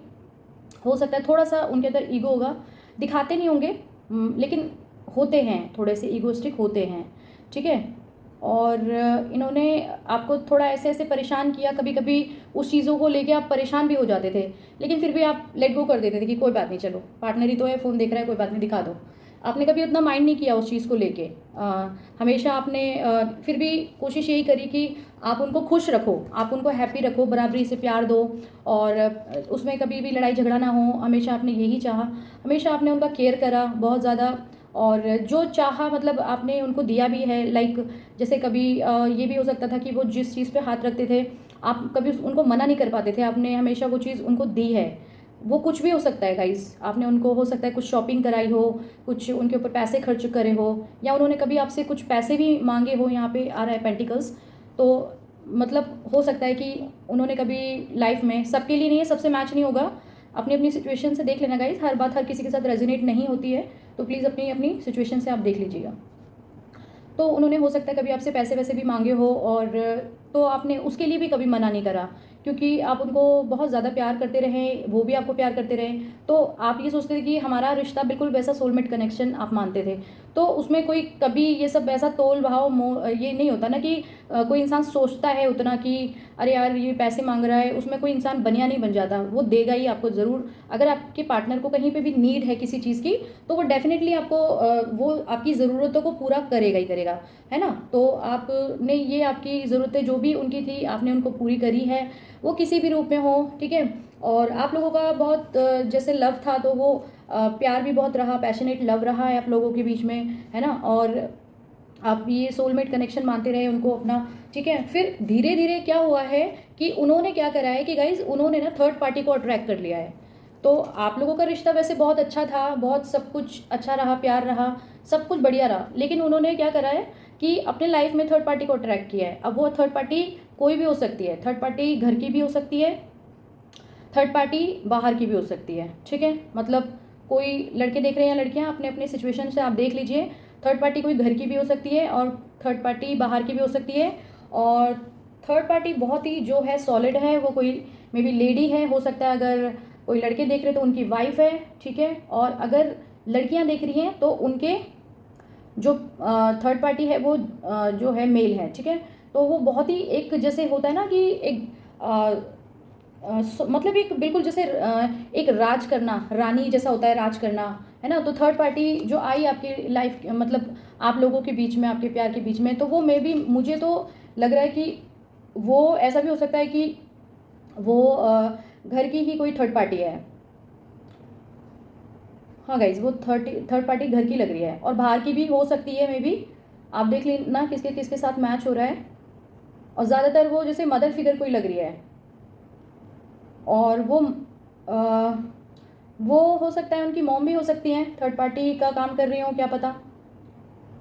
हो सकता है थोड़ा सा उनके अंदर ईगो होगा, दिखाते नहीं होंगे, लेकिन होते हैं, थोड़े से ईगोइस्टिक होते हैं। ठीक है, और इन्होंने आपको थोड़ा ऐसे ऐसे परेशान किया, कभी कभी उस चीज़ों को लेके आप परेशान भी हो जाते थे, लेकिन फिर भी आप लेट गो कर देते थे कि कोई बात नहीं, चलो पार्टनर ही तो है, फ़ोन देख रहा है, कोई बात नहीं, दिखा दो। आपने कभी उतना माइंड नहीं किया उस चीज़ को लेके। हमेशा आपने फिर भी कोशिश यही करी कि आप उनको खुश रखो, आप उनको हैप्पी रखो, बराबरी से प्यार दो, और उसमें कभी भी लड़ाई झगड़ा ना हो, हमेशा आपने यही चाहा, हमेशा आपने उनका केयर करा बहुत ज़्यादा, और जो चाहा मतलब आपने उनको दिया भी है। लाइक जैसे कभी ये भी हो सकता था कि वो जिस चीज़ पे हाथ रखते थे, आप कभी उनको मना नहीं कर पाते थे, आपने हमेशा वो चीज़ उनको दी है। वो कुछ भी हो सकता है गाइस, आपने उनको हो सकता है कुछ शॉपिंग कराई हो, कुछ उनके ऊपर पैसे खर्च करे हो, या उन्होंने कभी आपसे कुछ पैसे भी मांगे हो, यहाँ पे आ रहा है पेंटिकल्स। तो मतलब हो सकता है कि उन्होंने कभी लाइफ में, सबके लिए नहीं है, सबसे मैच नहीं होगा, अपनी अपनी सिचुएशन से देख लेना गाइस, हर बात हर किसी के साथ रेजोनेट नहीं होती है, तो प्लीज़ अपनी अपनी सिचुएशन से आप देख लीजिएगा। तो उन्होंने हो सकता है कभी आपसे पैसे वैसे भी मांगे हो, और तो आपने उसके लिए भी कभी मना नहीं करा, क्योंकि आप उनको बहुत ज़्यादा प्यार करते रहे, वो भी आपको प्यार करते रहे, तो आप ये सोचते थे कि हमारा रिश्ता बिल्कुल वैसा सोलमेट कनेक्शन आप मानते थे। तो उसमें कोई कभी ये सब वैसा तोल भाव ये नहीं होता ना कि कोई इंसान सोचता है उतना कि अरे यार ये पैसे मांग रहा है, उसमें कोई इंसान बनिया नहीं बन जाता, वो देगा ही आपको ज़रूर। अगर आपके पार्टनर को कहीं पे भी नीड है किसी चीज़ की, तो वो डेफिनेटली आपको वो आपकी ज़रूरतों को पूरा करेगा ही करेगा, है ना। तो आपने ये आपकी ज़रूरतें जो भी उनकी थी, आपने उनको पूरी करी है, वो किसी भी रूप में हो, ठीक है। और आप लोगों का बहुत जैसे लव था, तो वो प्यार भी बहुत रहा, पैशनेट लव रहा है आप लोगों के बीच में, है ना। और आप ये सोलमेट कनेक्शन मानते रहे उनको अपना, ठीक है। फिर धीरे धीरे क्या हुआ है कि उन्होंने क्या करा है कि गाइज उन्होंने ना थर्ड पार्टी को अट्रैक्ट कर लिया है। तो आप लोगों का रिश्ता वैसे बहुत अच्छा था, बहुत सब कुछ अच्छा रहा, प्यार रहा, सब कुछ बढ़िया रहा, लेकिन उन्होंने क्या करा है कि अपने लाइफ में थर्ड पार्टी को अट्रैक्ट किया है। अब वो थर्ड पार्टी कोई भी हो सकती है, थर्ड पार्टी घर की भी हो सकती है, थर्ड पार्टी बाहर की भी हो सकती है, ठीक है। मतलब कोई लड़के देख रहे हैं या लड़कियां, अपने अपने सिचुएशन से आप देख लीजिए, थर्ड पार्टी कोई घर की भी हो सकती है और थर्ड पार्टी बाहर की भी हो सकती है। और थर्ड पार्टी बहुत ही जो है सॉलिड है, वो कोई मे बी लेडी है, हो सकता है अगर कोई लड़के देख रहे तो उनकी वाइफ है, ठीक है। और अगर लड़कियां देख रही हैं तो उनके जो थर्ड पार्टी है वो जो है मेल है, ठीक है। तो वो बहुत ही एक जैसे होता है ना कि एक मतलब एक बिल्कुल जैसे एक राज करना, रानी जैसा होता है राज करना, है ना। तो थर्ड पार्टी जो आई आपकी लाइफ, मतलब आप लोगों के बीच में, आपके प्यार के बीच में, तो वो मे बी मुझे तो लग रहा है कि वो ऐसा भी हो सकता है कि वो घर की ही कोई थर्ड पार्टी है। हाँ गाइज, वो थर्ड पार्टी घर की लग रही है और बाहर की भी हो सकती है मे बी। आप देख लेना किसके किसके साथ मैच हो रहा है। और ज़्यादातर वो जैसे मदर फिगर कोई लग रही है, और आ, वो हो सकता है उनकी मॉम भी हो सकती हैं, थर्ड पार्टी का काम कर रही हो, क्या पता।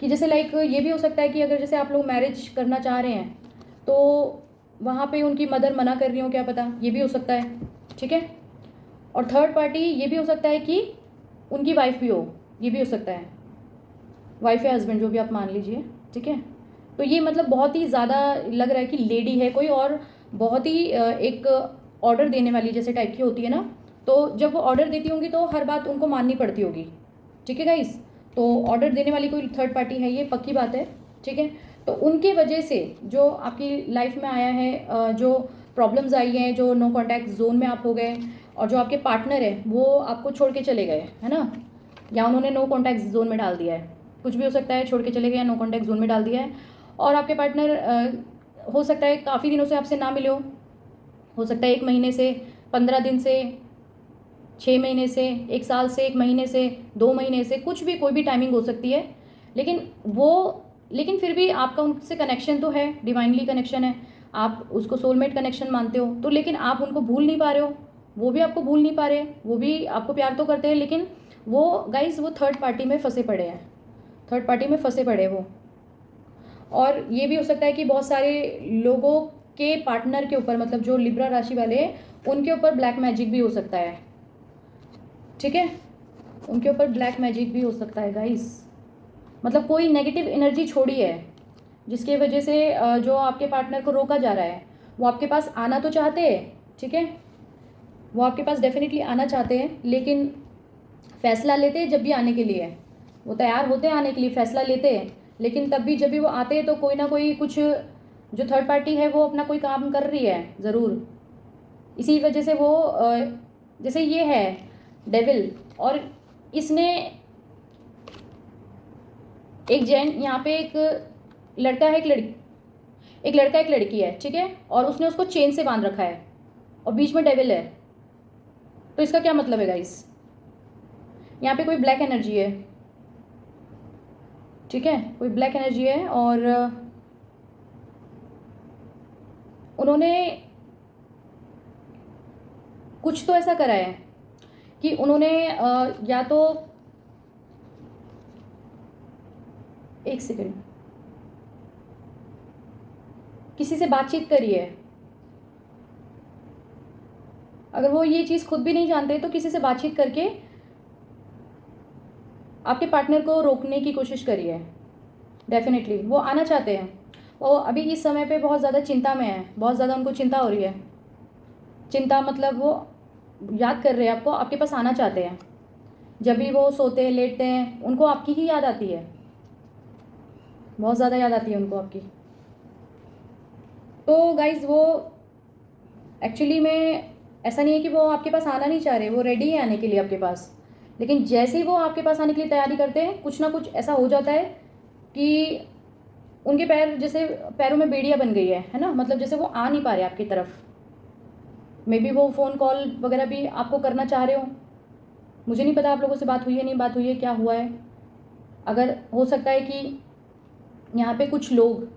कि जैसे लाइक ये भी हो सकता है कि अगर जैसे आप लोग मैरिज करना चाह रहे हैं तो वहाँ पे उनकी मदर मना कर रही हो, क्या पता, ये भी हो सकता है। ठीक है। और थर्ड पार्टी ये भी हो सकता है कि उनकी वाइफ भी हो, ये भी हो सकता है, वाइफ या हस्बैंड जो भी आप मान लीजिए। ठीक है। तो ये मतलब बहुत ही ज़्यादा लग रहा है कि लेडी है कोई, और बहुत ही एक ऑर्डर देने वाली जैसे टाइप की होती है ना, तो जब वो ऑर्डर देती होंगी तो हर बात उनको माननी पड़ती होगी। ठीक है गाइस, तो ऑर्डर देने वाली कोई थर्ड पार्टी है, ये पक्की बात है। ठीक है। तो उनके वजह से जो आपकी लाइफ में आया है, जो प्रॉब्लम्स आई हैं, जो नो कॉन्टैक्ट जोन में आप हो गए, और जो आपके पार्टनर है वो आपको छोड़ के चले गए, है ना, या उन्होंने नो कॉन्टैक्ट जोन में डाल दिया है, कुछ भी हो सकता है, छोड़ के चले गए या नो कॉन्टैक्ट जोन में डाल दिया है। और आपके पार्टनर हो सकता है काफ़ी दिनों से आपसे ना मिले हो सकता है 1 महीने से, 15 दिन से, 6 महीने से, 1 साल से, 1 महीने से, 2 महीने से, कुछ भी, कोई भी टाइमिंग हो सकती है। लेकिन फिर भी आपका उनसे कनेक्शन तो है, डिवाइनली कनेक्शन है, आप उसको सोलमेट कनेक्शन मानते हो, तो लेकिन आप उनको भूल नहीं पा रहे हो, वो भी आपको भूल नहीं पा रहे, वो भी आपको प्यार तो करते हैं, लेकिन वो गाइज वो थर्ड पार्टी में फंसे पड़े हैं, थर्ड पार्टी में फंसे पड़े हैं वो। और ये भी हो सकता है कि बहुत सारे लोगों के पार्टनर के ऊपर, मतलब जो लिब्रा राशि वाले हैं उनके ऊपर ब्लैक मैजिक भी हो सकता है। ठीक है, उनके ऊपर ब्लैक मैजिक भी हो सकता है गाइस, मतलब कोई नेगेटिव एनर्जी छोड़ी है जिसके वजह से जो आपके पार्टनर को रोका जा रहा है, वो आपके पास आना तो चाहते हैं। ठीक है, वो आपके पास डेफिनेटली आना चाहते हैं, लेकिन फैसला लेते हैं जब भी आने के लिए, वो तैयार होते हैं आने के लिए, फैसला लेते हैं, लेकिन तब भी जब भी वो आते हैं तो कोई ना कोई कुछ, जो थर्ड पार्टी है वो अपना कोई काम कर रही है ज़रूर। इसी वजह से वो जैसे ये है डेविल, और इसने एक यहाँ पे एक लड़का है, एक लड़का एक लड़की है। ठीक है, और उसने उसको चेन से बांध रखा है और बीच में डेविल है। तो इसका क्या मतलब है गाइस, यहाँ पे कोई ब्लैक एनर्जी है। ठीक है, कोई ब्लैक एनर्जी है, और उन्होंने कुछ तो ऐसा करा है कि उन्होंने या तो, एक सेकंड, किसी से बातचीत करी है। अगर वो ये चीज़ खुद भी नहीं जानते तो किसी से बातचीत करके आपके पार्टनर को रोकने की कोशिश करी है। डेफिनेटली वो आना चाहते हैं, वो अभी इस समय पे बहुत ज़्यादा चिंता में है, बहुत ज़्यादा उनको चिंता हो रही है। चिंता मतलब वो याद कर रहे हैं आपको, आपके पास आना चाहते हैं, जब भी वो सोते हैं लेटते हैं उनको आपकी ही याद आती है, बहुत ज़्यादा याद आती है उनको आपकी। तो गाइज़ वो एक्चुअली में ऐसा नहीं है कि वो आपके पास आना नहीं चाह रहे, वो रेडी है आने के लिए आपके पास, लेकिन जैसे ही वो आपके पास आने के लिए तैयारी करते हैं कुछ ना कुछ ऐसा हो जाता है कि उनके पैर, जैसे पैरों में बेड़ियाँ बन गई है ना, मतलब जैसे वो आ नहीं पा रहे आपकी तरफ। मे बी वो फ़ोन कॉल वगैरह भी आपको करना चाह रहे हो, मुझे नहीं पता आप लोगों से बात हुई है नहीं बात हुई है, क्या हुआ है। अगर हो सकता है कि यहाँ पे कुछ लोग,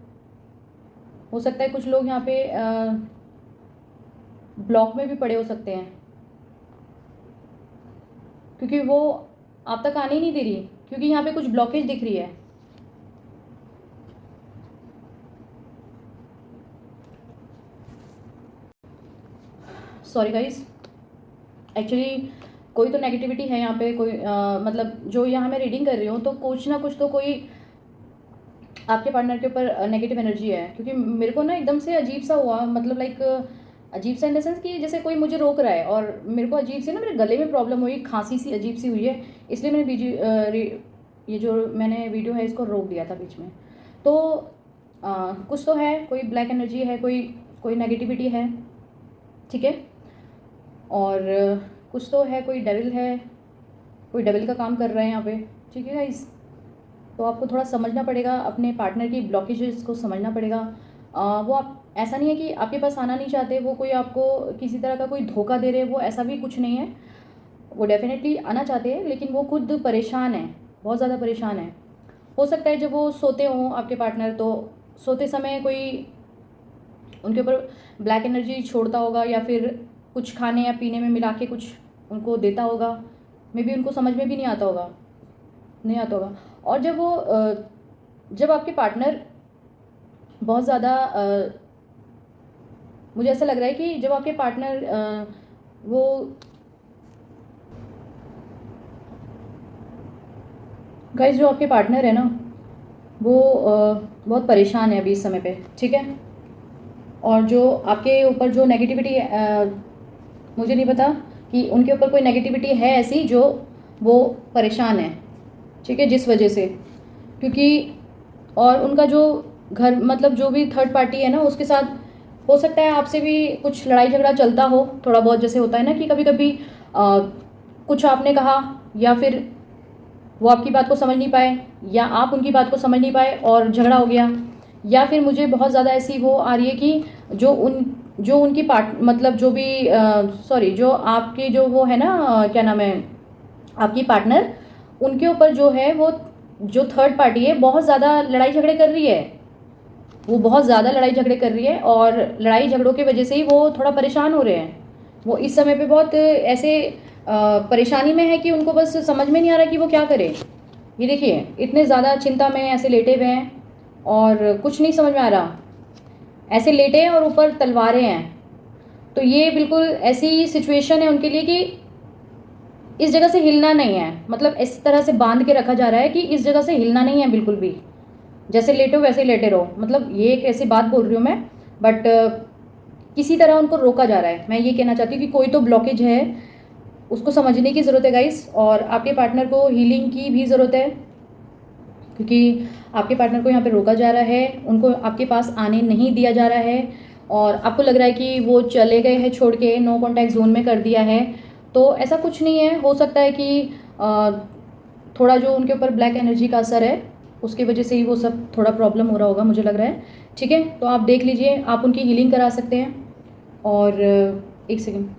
हो सकता है कुछ लोग यहाँ पे ब्लॉक में भी पड़े हो सकते हैं, क्योंकि वो आप तक आने ही नहीं दे रही, क्योंकि यहाँ पे कुछ ब्लॉकेज दिख रही है। सॉरी गाइस, एक्चुअली कोई तो नेगेटिविटी है यहाँ पे, कोई मतलब जो यहाँ मैं रीडिंग कर रही हूँ तो कुछ ना कुछ तो कोई आपके पार्टनर के ऊपर नेगेटिव एनर्जी है, क्योंकि मेरे को ना एकदम से अजीब सा हुआ, मतलब लाइक अजीब सा इन द सेंस कि जैसे कोई मुझे रोक रहा है, और मेरे को अजीब से ना मेरे गले में प्रॉब्लम हुई, खांसी सी अजीब सी हुई है, इसलिए मैंने ये जो मैंने वीडियो है इसको रोक दिया था बीच में। तो कुछ तो है, कोई ब्लैक एनर्जी है, कोई कोई नेगेटिविटी है। ठीक है, और कुछ तो है, कोई डेविल है, कोई डेविल का काम कर रहा है यहाँ पे। ठीक है गाइस, तो आपको थोड़ा समझना पड़ेगा, अपने पार्टनर की ब्लॉकेजेस को समझना पड़ेगा। वो आप ऐसा नहीं है कि आपके पास आना नहीं चाहते, वो कोई आपको किसी तरह का कोई धोखा दे रहे हैं, वो ऐसा भी कुछ नहीं है। वो डेफिनेटली आना चाहते हैं, लेकिन वो खुद परेशान है, बहुत ज़्यादा परेशान है। हो सकता है जब वो सोते हों आपके पार्टनर, तो सोते समय कोई उनके ऊपर ब्लैक एनर्जी छोड़ता होगा, या फिर कुछ खाने या पीने में मिला के कुछ उनको देता होगा। मे बी उनको समझ में भी नहीं आता होगा। और जब आपके पार्टनर बहुत ज़्यादा मुझे ऐसा लग रहा है कि जब आपके पार्टनर वो गाइस, जो आपके पार्टनर है ना, वो बहुत परेशान है अभी इस समय पे, ठीक है। और जो आपके ऊपर जो नेगेटिविटी, मुझे नहीं पता कि उनके ऊपर कोई नेगेटिविटी है ऐसी जो वो परेशान है, ठीक है, जिस वजह से, क्योंकि और उनका जो घर मतलब जो भी थर्ड पार्टी है ना, उसके साथ हो सकता है आपसे भी कुछ लड़ाई झगड़ा चलता हो थोड़ा बहुत। जैसे होता है ना कि कभी कभी कुछ आपने कहा, या फिर वो आपकी बात को समझ नहीं पाए, या आप उनकी बात को समझ नहीं पाए और झगड़ा हो गया। या फिर मुझे बहुत ज़्यादा ऐसी वो आ रही है कि जो उनकी पार्ट मतलब जो भी सॉरी, जो आपकी जो वो है ना, क्या नाम है, आपकी पार्टनर, उनके ऊपर जो है वो जो थर्ड पार्टी है बहुत ज़्यादा लड़ाई झगड़े कर रही है। वो बहुत ज़्यादा लड़ाई झगड़े कर रही है, और लड़ाई झगड़ों की वजह से ही वो थोड़ा परेशान हो रहे हैं। वो इस समय पे बहुत ऐसे परेशानी में है कि उनको बस समझ में नहीं आ रहा कि वो क्या करें। ये देखिए, इतने ज़्यादा चिंता में ऐसे लेटे हुए हैं और कुछ नहीं समझ में आ रहा, ऐसे लेटे हैं और ऊपर तलवारें हैं। तो ये बिल्कुल ऐसी सिचुएशन है उनके लिए कि इस जगह से हिलना नहीं है, मतलब इस तरह से बांध के रखा जा रहा है कि इस जगह से हिलना नहीं है बिल्कुल भी। जैसे लेटे हो वैसे ही लेटे रहो, मतलब ये एक ऐसी बात बोल रही हूँ मैं, बट किसी तरह उनको रोका जा रहा है। मैं ये कहना चाहती हूँ कि कोई तो ब्लॉकेज है, उसको समझने की ज़रूरत है गाइस। और आपके पार्टनर को हीलिंग की भी ज़रूरत है, क्योंकि आपके पार्टनर को यहाँ पे रोका जा रहा है, उनको आपके पास आने नहीं दिया जा रहा है, और आपको लग रहा है कि वो चले गए हैं छोड़ के, नो कॉन्टैक्ट जोन में कर दिया है। तो ऐसा कुछ नहीं है। हो सकता है कि थोड़ा जो उनके ऊपर ब्लैक एनर्जी का असर है, उसकी वजह से ही वो सब थोड़ा प्रॉब्लम हो रहा होगा, मुझे लग रहा है, ठीक है। तो आप देख लीजिए, आप उनकी हीलिंग करा सकते हैं। और एक सेकेंड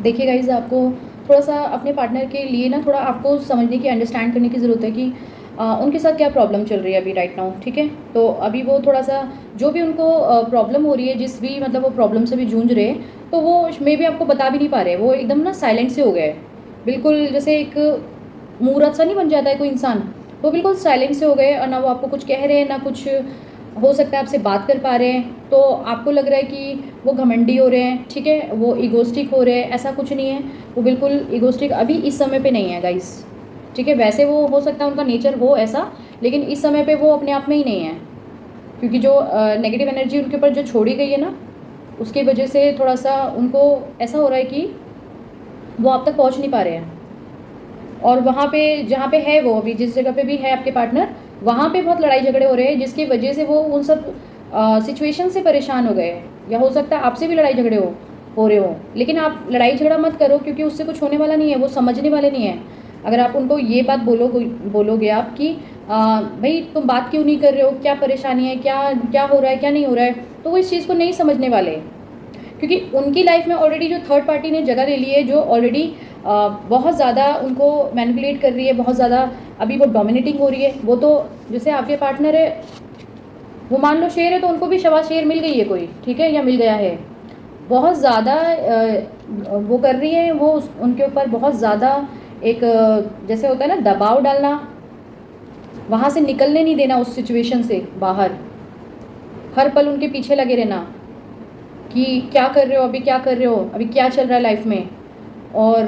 देखिए गाइज, आपको थोड़ा सा अपने पार्टनर के लिए ना थोड़ा आपको समझने की, अंडरस्टैंड करने की ज़रूरत है कि उनके साथ क्या प्रॉब्लम चल रही है अभी राइट नाउ, ठीक है। तो अभी वो थोड़ा सा जो भी उनको प्रॉब्लम हो रही है, जिस भी मतलब वो प्रॉब्लम से भी जूझ रहे हैं, तो वो मे भी आपको बता भी नहीं पा रहे। वो एकदम ना साइलेंट से हो गए, बिल्कुल जैसे एक मूर्ख सा नहीं बन जाता है कोई इंसान, वो बिल्कुल साइलेंट से हो गए, और ना वो आपको कुछ कह रहे हैं, ना कुछ हो सकता है आपसे बात कर पा रहे हैं। तो आपको लग रहा है कि वो घमंडी हो रहे हैं, ठीक है, वो ईगोस्टिक हो रहे हैं। ऐसा कुछ नहीं है, वो बिल्कुल ईगोस्टिक अभी इस समय पे नहीं है गाइस, ठीक है। वैसे वो हो सकता है उनका नेचर हो ऐसा, लेकिन इस समय पे वो अपने आप में ही नहीं है, क्योंकि जो नेगेटिव एनर्जी उनके ऊपर जो छोड़ी गई है ना, उसकी वजह से थोड़ा सा उनको ऐसा हो रहा है कि वो आप तक पहुँच नहीं पा रहे हैं। और वहाँ पे जहाँ पे है वो अभी जिस जगह पे भी है आपके पार्टनर, वहाँ पे बहुत लड़ाई झगड़े हो रहे हैं, जिसकी वजह से वो उन सब सिचुएशन से परेशान हो गए। या हो सकता है आपसे भी लड़ाई झगड़े हो रहे हो, लेकिन आप लड़ाई झगड़ा मत करो, क्योंकि उससे कुछ होने वाला नहीं है, वो समझने वाले नहीं है। अगर आप उनको ये बात बोलोगे आप कि भाई तुम बात क्यों नहीं कर रहे हो, क्या परेशानी है, क्या क्या हो रहा है, क्या नहीं हो रहा है, तो वो इस चीज़ को नहीं समझने वाले। क्योंकि उनकी लाइफ में ऑलरेडी जो थर्ड पार्टी ने जगह ले ली है, जो ऑलरेडी बहुत ज़्यादा उनको मैनिपुलेट कर रही है, बहुत ज़्यादा अभी वो डोमिनेटिंग हो रही है। वो तो जैसे आपके पार्टनर है, वो मान लो शेर है, तो उनको भी शवा शेर मिल गई है कोई, ठीक है, या मिल गया है। बहुत ज़्यादा वो कर रही है, वो उनके ऊपर बहुत ज़्यादा एक जैसे होता है ना दबाव डालना, वहाँ से निकलने नहीं देना, उस सिचुएशन से बाहर, हर पल उनके पीछे लगे रहना कि क्या कर रहे हो अभी, क्या कर रहे हो अभी, क्या चल रहा है लाइफ में, और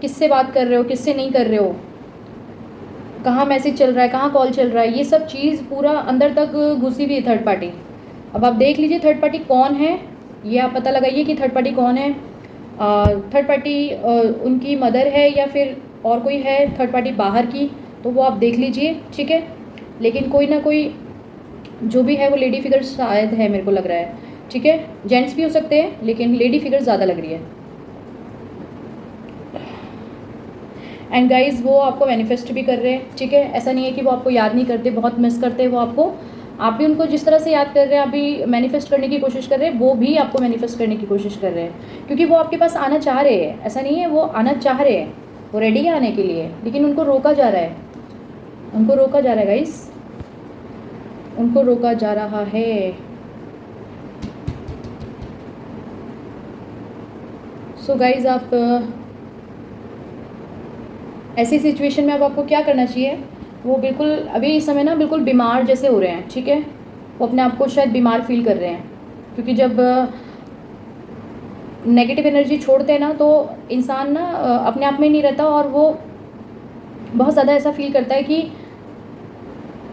किससे बात कर रहे हो, किससे नहीं कर रहे हो, कहाँ मैसेज चल रहा है, कहाँ कॉल चल रहा है, ये सब चीज़ पूरा अंदर तक घुसी हुई है थर्ड पार्टी। अब आप देख लीजिए थर्ड पार्टी कौन है, ये आप पता लगाइए कि थर्ड पार्टी कौन है। थर्ड पार्टी उनकी मदर है या फिर और कोई है थर्ड पार्टी बाहर की, तो वो आप देख लीजिए, ठीक है। लेकिन कोई ना कोई जो भी है वो लेडी फिगर शायद है, मेरे को लग रहा है, ठीक है। जेंट्स भी हो सकते हैं, लेकिन लेडी फिगर ज़्यादा लग रही है। एंड गाइज, वो आपको मैनिफेस्ट भी कर रहे हैं, ठीक है। ऐसा नहीं है कि वो आपको याद नहीं करते, बहुत मिस करते हैं वो आपको, आप भी उनको जिस तरह से याद कर रहे हैं, आप भी मैनिफेस्ट करने की कोशिश कर रहे हैं, वो भी आपको मैनिफेस्ट करने की कोशिश कर रहे हैं, क्योंकि वो आपके पास आना चाह रहे हैं। ऐसा नहीं है, वो आना चाह रहे हैं, वो रेडी है आने के लिए, लेकिन उनको रोका जा रहा है, उनको रोका जा रहा है गाइस, उनको रोका जा रहा है। सो गाइस, आप ऐसी सिचुएशन में अब आपको क्या करना चाहिए, वो बिल्कुल अभी इस समय ना बिल्कुल बीमार जैसे हो रहे हैं, ठीक है। वो अपने आप को शायद बीमार फील कर रहे हैं, क्योंकि जब नेगेटिव एनर्जी छोड़ते हैं ना तो इंसान ना अपने आप में नहीं रहता, और वो बहुत ज़्यादा ऐसा फील करता है कि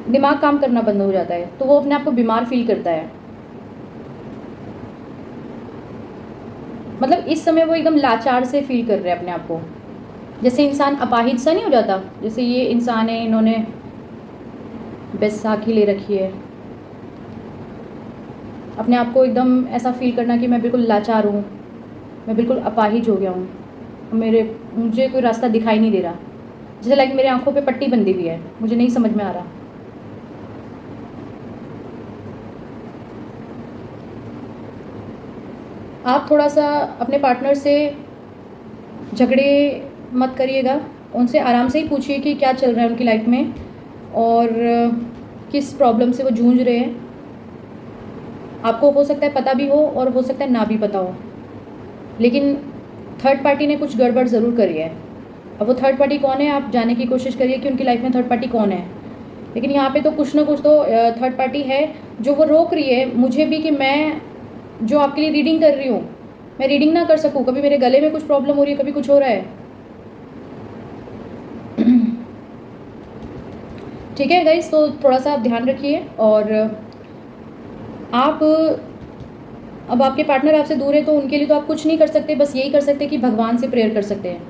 दिमाग काम करना बंद हो जाता है, तो वो अपने आप को बीमार फील करता है। मतलब इस समय वो एकदम लाचार से फील कर रहे हैं अपने आप को, जैसे इंसान अपाहिज सा नहीं हो जाता। जैसे ये इंसान है, इन्होंने बैसाखी ले रखी है, अपने आप को एकदम ऐसा फील करना कि मैं बिल्कुल लाचार हूँ, मैं बिल्कुल अपाहिज हो गया हूँ, मुझे कोई रास्ता दिखाई नहीं दे रहा, जैसे लाइक मेरे आंखों पे पट्टी बंधी हुई है, मुझे नहीं समझ में आ रहा। आप थोड़ा सा अपने पार्टनर से झगड़े मत करिएगा, उनसे आराम से ही पूछिए कि क्या चल रहा है उनकी लाइफ में और किस प्रॉब्लम से वो जूझ रहे हैं। आपको हो सकता है पता भी हो और हो सकता है ना भी पता हो, लेकिन थर्ड पार्टी ने कुछ गड़बड़ ज़रूर करी है। अब वो थर्ड पार्टी कौन है, आप जानने की कोशिश करिए कि उनकी लाइफ में थर्ड पार्टी कौन है। लेकिन यहाँ पे तो कुछ ना कुछ तो थर्ड पार्टी है जो वो रोक रही है मुझे भी, कि मैं जो आपके लिए रीडिंग कर रही हूँ मैं रीडिंग ना कर सकूँ। कभी मेरे गले में कुछ प्रॉब्लम हो रही है, कभी कुछ हो रहा है। ठीक है गाइस, तो थोड़ा सा आप ध्यान रखिए। और आप अब आपके पार्टनर आपसे दूर है तो उनके लिए तो आप कुछ नहीं कर सकते, बस यही कर सकते कि भगवान से प्रेयर कर सकते हैं,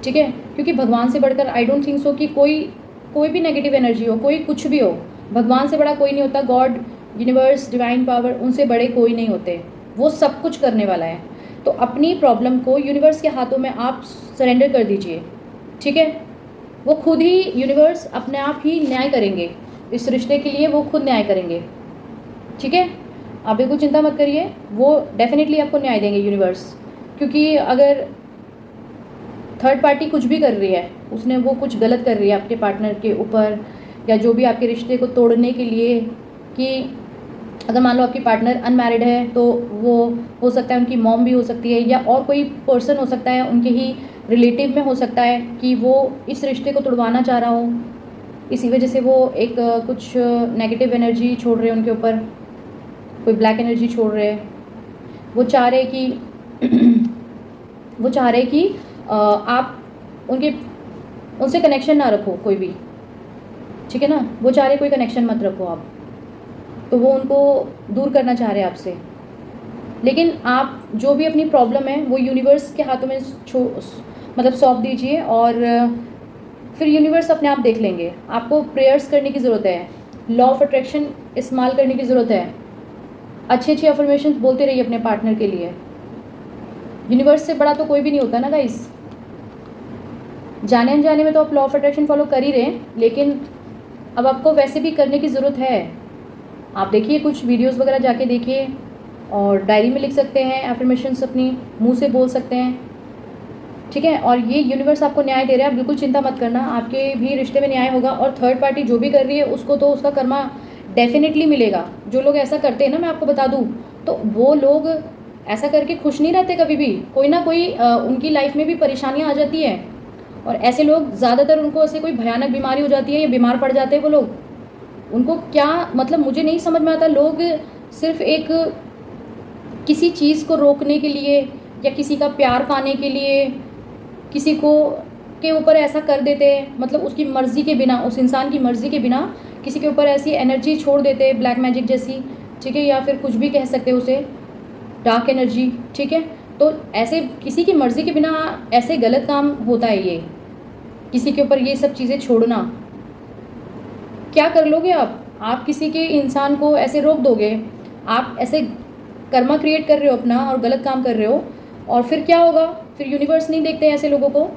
ठीक है। क्योंकि भगवान से बढ़कर आई डोंट थिंक सो कि कोई भी नेगेटिव एनर्जी हो, कोई कुछ भी हो, भगवान से बड़ा कोई नहीं होता। गॉड, यूनिवर्स, डिवाइन पावर, उनसे बड़े कोई नहीं होते, वो सब कुछ करने वाला है। तो अपनी प्रॉब्लम को यूनिवर्स के हाथों में आप सरेंडर कर दीजिए, ठीक है। वो खुद ही, यूनिवर्स अपने आप ही न्याय करेंगे इस रिश्ते के लिए, वो खुद न्याय करेंगे, ठीक है। आप बिल्कुल चिंता मत करिए, वो डेफिनेटली आपको न्याय देंगे यूनिवर्स। क्योंकि अगर थर्ड पार्टी कुछ भी कर रही है, उसने वो कुछ गलत कर रही है आपके पार्टनर के ऊपर, या जो भी आपके रिश्ते को तोड़ने के लिए, कि अगर मान लो आपकी पार्टनर अनमैरिड है तो वो हो सकता है उनकी मॉम भी हो सकती है, या और कोई पर्सन हो सकता है उनके ही रिलेटिव में हो सकता है कि वो इस रिश्ते को तुड़वाना चाह रहा हो, इसी वजह से वो एक कुछ नेगेटिव एनर्जी छोड़ रहे हैं उनके ऊपर, कोई ब्लैक एनर्जी छोड़ रहे हैं। वो चाह रहे कि आप उनसे कनेक्शन ना रखो कोई भी, ठीक है ना। वो चाह रहे कोई कनेक्शन मत रखो आप, तो वो उनको दूर करना चाह रहे हैं आपसे। लेकिन आप जो भी अपनी प्रॉब्लम है वो यूनिवर्स के हाथों में मतलब सौंप दीजिए, और फिर यूनिवर्स अपने आप देख लेंगे। आपको प्रेयर्स करने की ज़रूरत है, लॉ ऑफ अट्रैक्शन इस्तेमाल करने की ज़रूरत है, अच्छी अच्छी अफर्मेशंस बोलते रहिए अपने पार्टनर के लिए। यूनिवर्स से बड़ा तो कोई भी नहीं होता ना गाइस। जाने अनजाने में तो आप लॉ ऑफ अट्रैक्शन फॉलो कर ही रहे हैं, लेकिन अब आपको वैसे भी करने की ज़रूरत है। आप देखिए, कुछ वीडियोस वगैरह जाके देखिए, और डायरी में लिख सकते हैं, एफर्मेशंस अपनी मुंह से बोल सकते हैं, ठीक है। और ये यूनिवर्स आपको न्याय दे रहा है, आप बिल्कुल चिंता मत करना, आपके भी रिश्ते में न्याय होगा। और थर्ड पार्टी जो भी कर रही है उसको तो उसका कर्मा डेफिनेटली मिलेगा। जो लोग ऐसा करते हैं ना, मैं आपको बता दूँ, तो वो लोग ऐसा करके खुश नहीं रहते कभी भी, कोई ना कोई उनकी लाइफ में भी परेशानियाँ आ जाती हैं। और ऐसे लोग ज़्यादातर, उनको ऐसे कोई भयानक बीमारी हो जाती है या बीमार पड़ जाते हैं वो लोग। उनको क्या मतलब, मुझे नहीं समझ में आता। लोग सिर्फ एक किसी चीज़ को रोकने के लिए या किसी का प्यार पाने के लिए किसी को के ऊपर ऐसा कर देते हैं, मतलब उसकी मर्ज़ी के बिना, उस इंसान की मर्ज़ी के बिना किसी के ऊपर ऐसी एनर्जी छोड़ देते हैं, ब्लैक मैजिक जैसी, ठीक है, या फिर कुछ भी कह सकते हैं उसे, डार्क एनर्जी, ठीक है। तो ऐसे किसी की मर्ज़ी के बिना ऐसे गलत काम होता है। ये किसी के ऊपर ये सब चीज़ें छोड़ना, क्या कर लोगे आप किसी के इंसान को ऐसे रोक दोगे, आप ऐसे कर्मा क्रिएट कर रहे हो अपना और गलत काम कर रहे हो। और फिर क्या होगा, फिर यूनिवर्स नहीं देखते ऐसे लोगों को,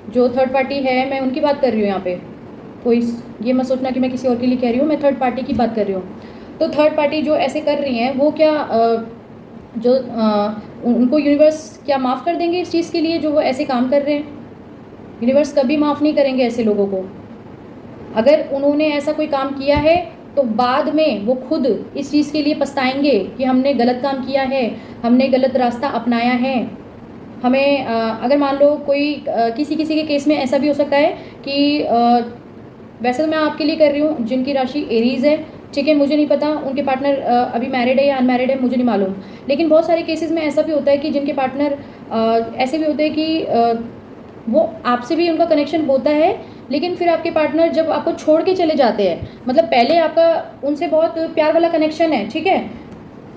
जो थर्ड पार्टी है, मैं उनकी बात कर रही हूँ यहाँ पे। कोई ये मत सोचना कि मैं किसी और के लिए कह रही हूँ, मैं थर्ड पार्टी की बात कर रही हूँ। तो थर्ड पार्टी जो ऐसे कर रही हैं वो क्या उनको यूनिवर्स क्या माफ़ कर देंगे इस चीज़ के लिए जो वो ऐसे काम कर रहे हैं? यूनिवर्स कभी माफ़ नहीं करेंगे ऐसे लोगों को। अगर उन्होंने ऐसा कोई काम किया है तो बाद में वो खुद इस चीज़ के लिए पछताएंगे कि हमने गलत काम किया है, हमने गलत रास्ता अपनाया है। हमें अगर मान लो कोई किसी किसी के केस में ऐसा भी हो सकता है कि वैसे तो मैं आपके लिए कर रही हूँ जिनकी राशि एरीज़ है, ठीक है, मुझे नहीं पता उनके पार्टनर अभी मैरिड है या अनमैरिड है, मुझे नहीं मालूम। लेकिन बहुत सारे केसेस में ऐसा भी होता है कि जिनके पार्टनर ऐसे भी होते हैं कि वो आपसे भी उनका कनेक्शन होता है, लेकिन फिर आपके पार्टनर जब आपको छोड़ के चले जाते हैं, मतलब पहले आपका उनसे बहुत प्यार वाला कनेक्शन है, ठीक है,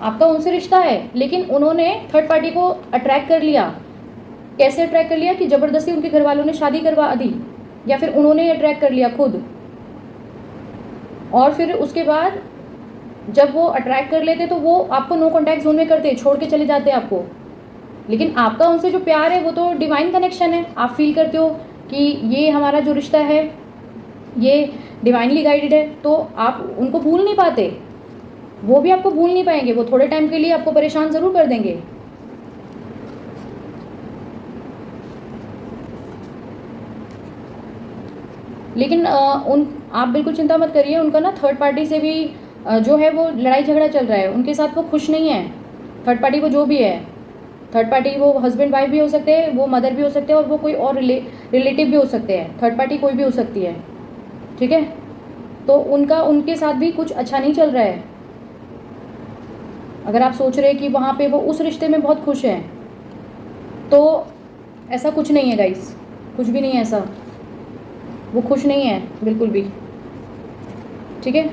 आपका उनसे रिश्ता है, लेकिन उन्होंने थर्ड पार्टी को अट्रैक्ट कर लिया। कैसे अट्रैक्ट कर लिया? कि ज़बरदस्ती उनके घर वालों ने शादी करवा दी, या फिर उन्होंने अट्रैक्ट कर लिया खुद। और फिर उसके बाद जब वो अट्रैक्ट कर लेते तो वो आपको नो कॉन्टैक्ट जोन में करते, छोड़ के चले जाते आपको। लेकिन आपका उनसे जो प्यार है वो तो डिवाइन कनेक्शन है, आप फील करते हो कि ये हमारा जो रिश्ता है ये डिवाइनली गाइडेड है, तो आप उनको भूल नहीं पाते, वो भी आपको भूल नहीं पाएंगे, वो थोड़े टाइम के लिए आपको परेशान ज़रूर कर देंगे। लेकिन आप बिल्कुल चिंता मत करिए, उनका ना थर्ड पार्टी से भी जो है वो लड़ाई झगड़ा चल रहा है, उनके साथ वो खुश नहीं है। थर्ड पार्टी को जो भी है, थर्ड पार्टी वो हस्बैंड वाइफ भी हो सकते हैं, वो मदर भी हो सकते हैं, और वो कोई और रिलेटिव भी हो सकते हैं। थर्ड पार्टी कोई भी हो सकती है, ठीक है। तो उनका उनके साथ भी कुछ अच्छा नहीं चल रहा है। अगर आप सोच रहे हैं कि वहाँ पे वो उस रिश्ते में बहुत खुश हैं, तो ऐसा कुछ नहीं है गाइस, कुछ भी नहीं है ऐसा, वो खुश नहीं है बिल्कुल भी, ठीक है,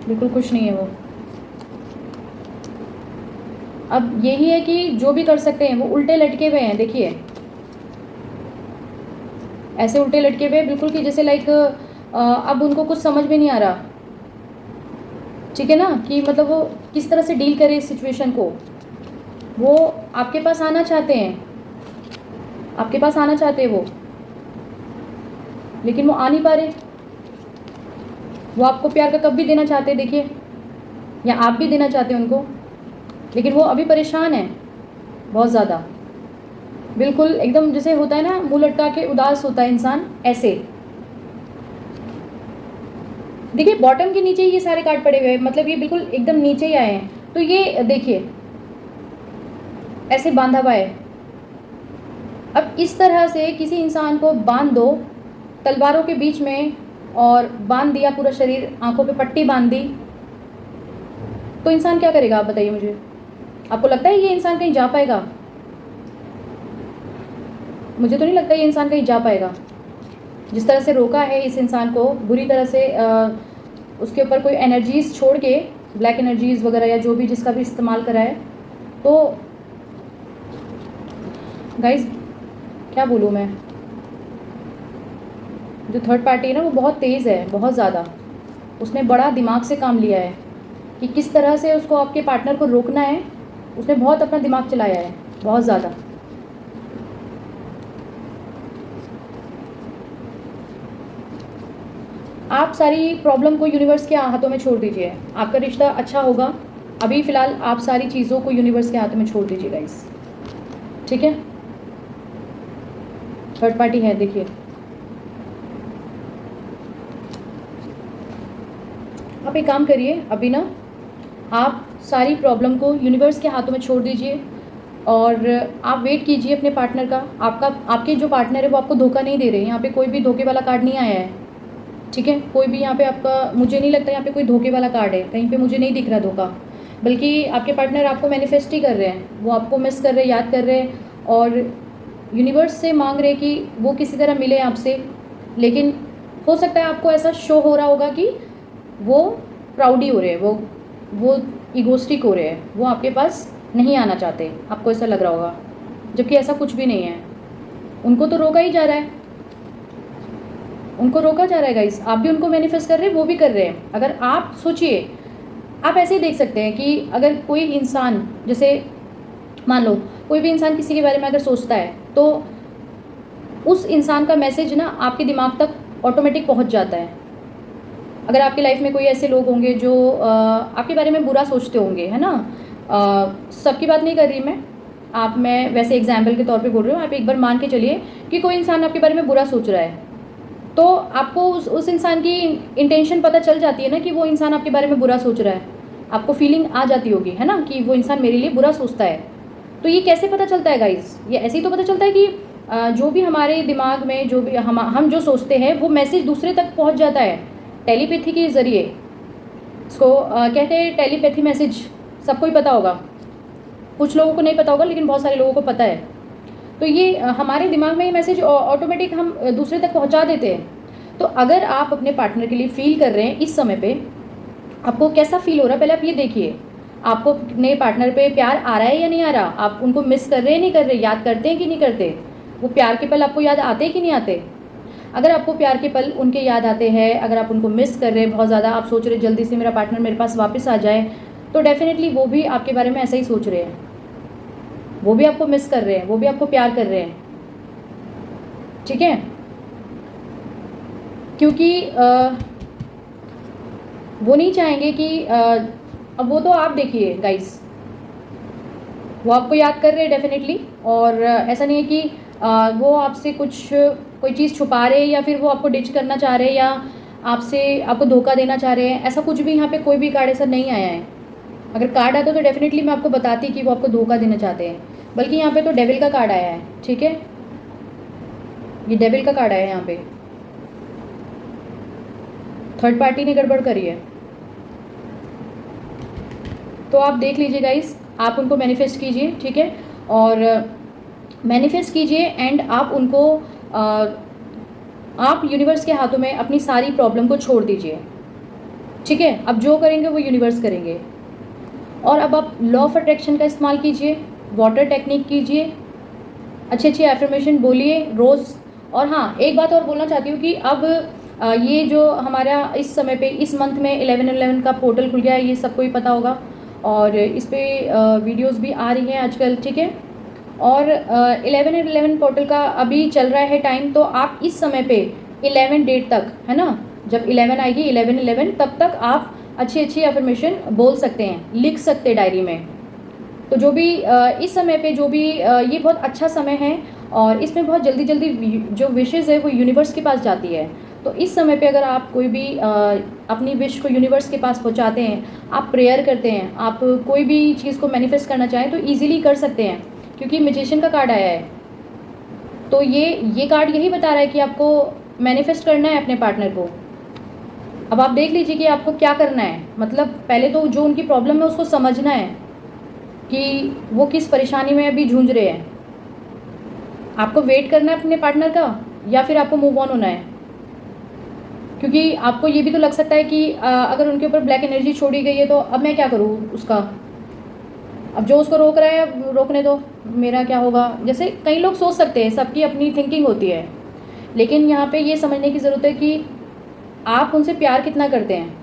बिल्कुल खुश नहीं है वो। अब यही है कि जो भी कर सकते हैं वो उल्टे लटके हुए हैं, देखिए ऐसे उल्टे लटके हुए बिल्कुल कि जैसे लाइक अब उनको कुछ समझ में नहीं आ रहा, ठीक है ना, कि मतलब वो किस तरह से डील करे इस सिचुएशन को। वो आपके पास आना चाहते हैं, आपके पास आना चाहते हैं वो, लेकिन वो आ नहीं पा रहे। वो आपको प्यार का कब भी देना चाहते हैं, देखिए, या आप भी देना चाहते हैं उनको, लेकिन वो अभी परेशान है बहुत ज़्यादा, बिल्कुल एकदम जैसे होता है ना मुंह लटका के उदास होता है इंसान, ऐसे। देखिए बॉटम के नीचे ये सारे कार्ड पड़े हुए हैं, मतलब ये बिल्कुल एकदम नीचे ही आए हैं। तो ये देखिए ऐसे बांधा हुआ है। अब इस तरह से किसी इंसान को बांध दो तलवारों के बीच में, और बांध दिया पूरा शरीर, आंखों पे पट्टी बांध दी, तो इंसान क्या करेगा आप बताइए मुझे? आपको लगता है ये इंसान कहीं जा पाएगा? मुझे तो नहीं लगता ये इंसान कहीं जा पाएगा। जिस तरह से रोका है इस इंसान को बुरी तरह से, उसके ऊपर कोई एनर्जीज़ छोड़ के, ब्लैक एनर्जीज़ वगैरह या जो भी जिसका भी इस्तेमाल करा है, तो गाइस क्या बोलूँ मैं, जो थर्ड पार्टी है ना वो बहुत तेज़ है, बहुत ज़्यादा। उसने बड़ा दिमाग से काम लिया है कि किस तरह से उसको आपके पार्टनर को रोकना है। उसने बहुत अपना दिमाग चलाया है, बहुत ज़्यादा। आप सारी प्रॉब्लम को यूनिवर्स के हाथों में छोड़ दीजिए, आपका रिश्ता अच्छा होगा। अभी फ़िलहाल आप सारी चीज़ों को यूनिवर्स के हाथों में छोड़ दीजिए गाइस, ठीक है। थर्ड पार्टी है, देखिए आप एक काम करिए, अभी ना आप सारी प्रॉब्लम को यूनिवर्स के हाथों में छोड़ दीजिए, और आप वेट कीजिए अपने पार्टनर का। आपके जो पार्टनर है वो आपको धोखा नहीं दे रहे। यहाँ पे कोई भी धोखे वाला कार्ड नहीं आया है, ठीक है। कोई भी यहाँ पे आपका, मुझे नहीं लगता यहाँ पे कोई धोखे वाला कार्ड है, कहीं पे मुझे नहीं दिख रहा धोखा। बल्कि आपके पार्टनर आपको मैनिफेस्ट ही कर रहे हैं, वो आपको मिस कर रहे हैं, याद कर रहे हैं, और यूनिवर्स से मांग रहे हैं कि वो किसी तरह मिले आपसे। लेकिन हो सकता है आपको ऐसा शो हो रहा होगा कि वो प्राउडी हो रहे हैं, वो ईगोस्टिक हो रहे हैं, वो आपके पास नहीं आना चाहते, आपको ऐसा लग रहा होगा, जबकि ऐसा कुछ भी नहीं है। उनको तो रोका ही जा रहा है, उनको रोका जा रहा है गाइस। आप भी उनको मैनिफेस्ट कर रहे हैं, वो भी कर रहे हैं। अगर आप सोचिए, आप ऐसे ही देख सकते हैं कि अगर कोई इंसान, जैसे मान लो कोई भी इंसान किसी के बारे में अगर सोचता है, तो उस इंसान का मैसेज ना आपके दिमाग तक ऑटोमेटिक पहुंच जाता है। अगर आपकी लाइफ में कोई ऐसे लोग होंगे जो आपके बारे में बुरा सोचते होंगे, है ना, सबकी बात नहीं कर रही मैं वैसे एग्जाम्पल के तौर पे बोल रही हूँ। आप एक बार मान के चलिए कि कोई इंसान आपके बारे में बुरा सोच रहा है, तो आपको उस इंसान की इंटेंशन पता चल जाती है ना कि वो इंसान आपके बारे में बुरा सोच रहा है। आपको फीलिंग आ जाती होगी, है ना, कि वो इंसान मेरे लिए बुरा सोचता है। तो ये कैसे पता चलता है गाइस? ये ऐसे ही तो पता चलता है कि जो भी हमारे दिमाग में जो भी हम जो सोचते हैं वो मैसेज दूसरे तक पहुंच जाता है टेलीपैथी के ज़रिए। इसको कहते हैं टेलीपैथी मैसेज। सबको ही पता होगा, कुछ लोगों को नहीं पता होगा लेकिन बहुत सारे लोगों को पता है। तो ये हमारे दिमाग में ये मैसेज ऑटोमेटिक हम दूसरे तक पहुंचा देते हैं। तो अगर आप अपने पार्टनर के लिए फील कर रहे हैं इस समय पे, आपको कैसा फील हो रहा है पहले आप ये देखिए। आपको अपने पार्टनर पे प्यार आ रहा है या नहीं आ रहा? आप उनको मिस कर रहे हैं नहीं कर रहे? याद करते हैं कि नहीं करते? वो प्यार के पल आपको याद आते हैं कि नहीं आते? अगर आपको प्यार के पल उनके याद आते हैं, अगर आप उनको मिस कर रहे हैं बहुत ज़्यादा, आप सोच रहे जल्दी से मेरा पार्टनर मेरे पास वापस आ जाए, तो डेफिनेटली वो भी आपके बारे में ऐसा ही सोच रहे हैं। वो भी आपको मिस कर रहे हैं, वो भी आपको प्यार कर रहे हैं, ठीक है? क्योंकि वो नहीं चाहेंगे कि अब वो तो आप देखिए गाइस, वो आपको याद कर रहे हैं डेफिनेटली। और ऐसा नहीं है कि वो आपसे कोई चीज़ छुपा रहे हैं या फिर वो आपको डिच करना चाह रहे हैं या आपको धोखा देना चाह रहे हैं। ऐसा कुछ भी यहाँ पे कोई भी कार्ड ऐसा नहीं आया है। अगर कार्ड आता तो डेफिनेटली मैं आपको बताती कि वो आपको धोखा देना चाहते हैं, बल्कि यहाँ पे तो डेविल का कार्ड आया है, ठीक है? ये डेविल का कार्ड आया है यहाँ पे। थर्ड पार्टी ने गड़बड़ करी है। तो आप देख लीजिए गाइस, आप उनको मैनिफेस्ट कीजिए, ठीक है? और मैनिफेस्ट कीजिए एंड आप उनको आप यूनिवर्स के हाथों में अपनी सारी प्रॉब्लम को छोड़ दीजिए, ठीक है? अब जो करेंगे वो यूनिवर्स करेंगे। और अब आप लॉ ऑफ अट्रैक्शन का इस्तेमाल कीजिए, वाटर टेक्निक कीजिए, अच्छी अच्छी एफर्मेशन बोलिए रोज़। और हाँ, एक बात और बोलना चाहती हूँ कि अब ये जो हमारा इस समय पे इस मंथ में 11/11 का पोर्टल खुल गया है, ये सबको ही पता होगा, और इस पर वीडियोस भी आ रही हैं आजकल, ठीक है? और 11/11 पोर्टल का अभी चल रहा है टाइम, तो आप इस समय पे 11 डेट तक, है ना, जब 11 आएगी 11/11 तब तक आप अच्छी अच्छी एफर्मेशन बोल सकते हैं, लिख सकते हैं डायरी में। तो जो भी इस समय पे जो भी ये बहुत अच्छा समय है और इसमें बहुत जल्दी जल्दी जो विशेज़ है वो यूनिवर्स के पास जाती है। तो इस समय पे अगर आप कोई भी अपनी विश को यूनिवर्स के पास पहुंचाते हैं, आप प्रेयर करते हैं, आप कोई भी चीज़ को मैनिफेस्ट करना चाहें तो ईजिली कर सकते हैं, क्योंकि मैजिशियन का कार्ड आया है। तो ये कार्ड यही बता रहा है कि आपको मैनिफेस्ट करना है अपने पार्टनर को। अब आप देख लीजिए कि आपको क्या करना है। मतलब पहले तो जो उनकी प्रॉब्लम है उसको समझना है कि वो किस परेशानी में अभी जूझ रहे हैं। आपको वेट करना है अपने पार्टनर का या फिर आपको मूव ऑन होना है? क्योंकि आपको ये भी तो लग सकता है कि अगर उनके ऊपर ब्लैक एनर्जी छोड़ी गई है तो अब मैं क्या करूँ उसका? अब जो उसको रोक रहा है अब रोकने दो, मेरा क्या होगा? जैसे कई लोग सोच सकते हैं, सबकी अपनी थिंकिंग होती है। लेकिन यहाँ पे ये समझने की ज़रूरत है कि आप उनसे प्यार कितना करते हैं।